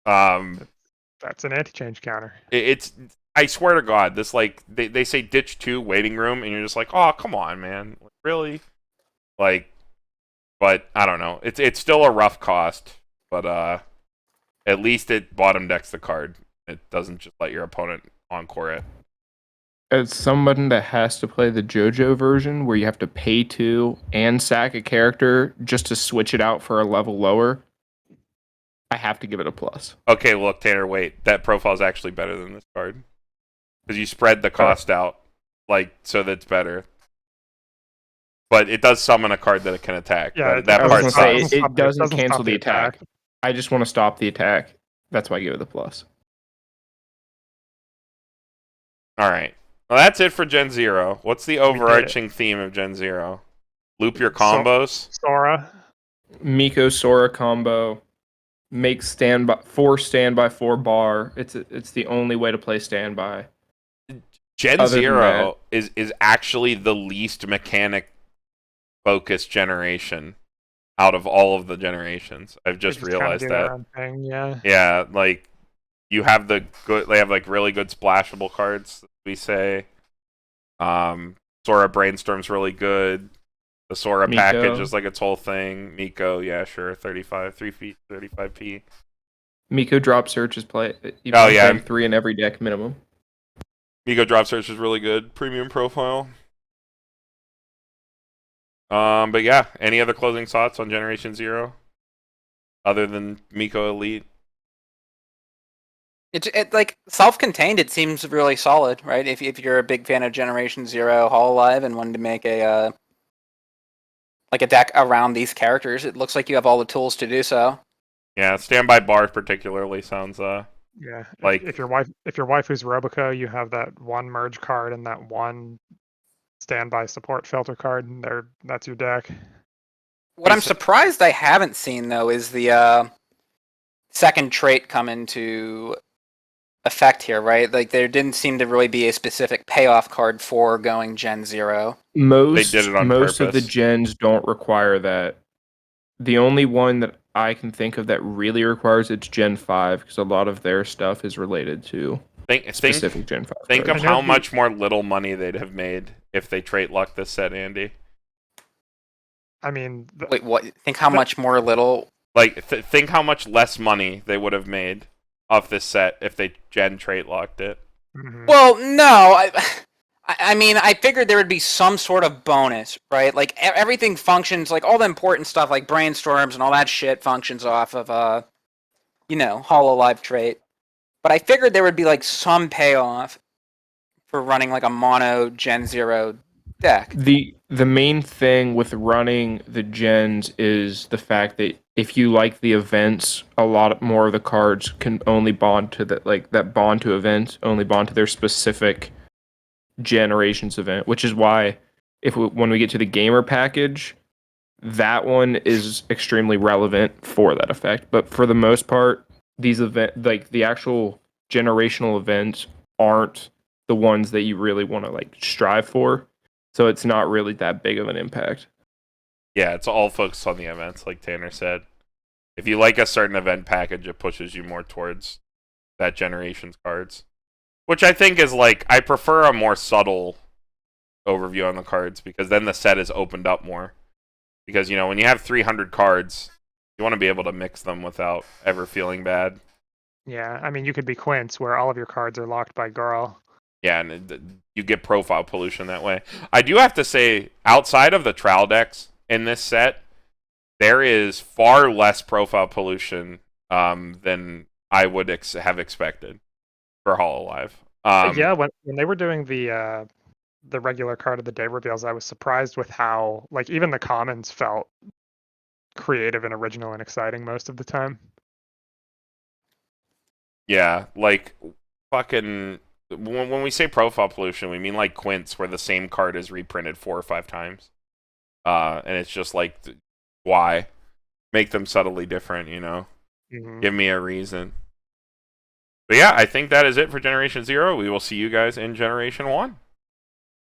That's an anti-change counter. It's I swear to God, this like they say ditch 2 waiting room, and you're just like, oh come on, man, really? Like, but I don't know. It's still a rough cost, but at least it bottom decks the card. It doesn't just let your opponent encore it. As someone that has to play the JoJo version, where you have to pay 2 and sack a character just to switch it out for a level lower, I have to give it a plus. Okay, look, Tanner, wait. That profile is actually better than this card because you spread the cost out, like so that's better. But it does summon a card that it can attack. Yeah, that I was part gonna sucks. say, it doesn't stop cancel the attack. I just want to stop the attack. That's why I give it the plus. All right. Well, that's it for Gen Zero. What's the overarching theme of Gen Zero? Loop your combos. Sora. Miko Sora combo. Make standby 4 bar. It's the only way to play standby. Gen Other than Zero is actually the least mechanic focused generation out of all of the generations. I've just realized kinda do that. their own thing, yeah. Yeah, like you have they have like really good splashable cards, we say. Sora Brainstorm's really good. The Sora Miko. package is like its whole thing. Miko, yeah, sure, 3 feet, 35p. Miko drop search is play. Oh, yeah. 3 in every deck minimum. Miko drop search is really good. Premium profile. But yeah, any other closing thoughts on Generation Zero? Other than Miko Elite? It like self-contained. It seems really solid, right? If you're a big fan of Generation Zero Hololive and wanted to make a deck around these characters, it looks like you have all the tools to do so. Yeah, standby bar particularly sounds Yeah. like if your wife who's Roboco, you have that one merge card and that one standby support filter card, and that's your deck. What I'm surprised I haven't seen though is the second trait come into effect here, right? Like there didn't seem to really be a specific payoff card for going Gen Zero. Most They did it on of the purpose. gens don't require that. The only one that I can think of that really requires it's Gen 5, because a lot of their stuff is related to specific Gen 5 Think cards. of how much more little money they'd have made if they trait luck this set, Andy. I mean, Wait, what? Think how much more little? Like, think how much less money they would have made off this set if they Gen trait locked it. mhm. Well, no. I mean, I figured there would be some sort of bonus, right? Like everything functions, like all the important stuff, like brainstorms and all that shit, functions off of Hololive trait. But I figured there would be like some payoff for running like a mono Gen Zero deck. The main thing with running the gens is the fact that if you like the events, a lot more of the cards can only bond to that bond to events, only bond to their specific generations event, which is why when we get to the gamer package, that one is extremely relevant for that effect. But for the most part, these the actual generational events aren't the ones that you really want to strive for. So it's not really that big of an impact. Yeah, it's all focused on the events, like Tanner said. If you like a certain event package, it pushes you more towards that generation's cards. Which I think is like, I prefer a more subtle overview on the cards, because then the set is opened up more. Because, you know, when you have 300 cards, you want to be able to mix them without ever feeling bad. Yeah, I mean, you could be Quince, where all of your cards are locked by girl. Yeah, and you get profile pollution that way. I do have to say, outside of the trowel decks in this set, there is far less profile pollution than I would have expected for Hololive. Yeah, when they were doing the regular card of the day reveals, I was surprised with how, like, even the commons felt creative and original and exciting most of the time. Yeah, like, fucking... When we say profile pollution, we mean like Quince, where the same card is reprinted 4 or 5 times. And it's just like, why? Make them subtly different, you know? Mm-hmm. Give me a reason. But yeah, I think that is it for Generation 0. We will see you guys in Generation 1.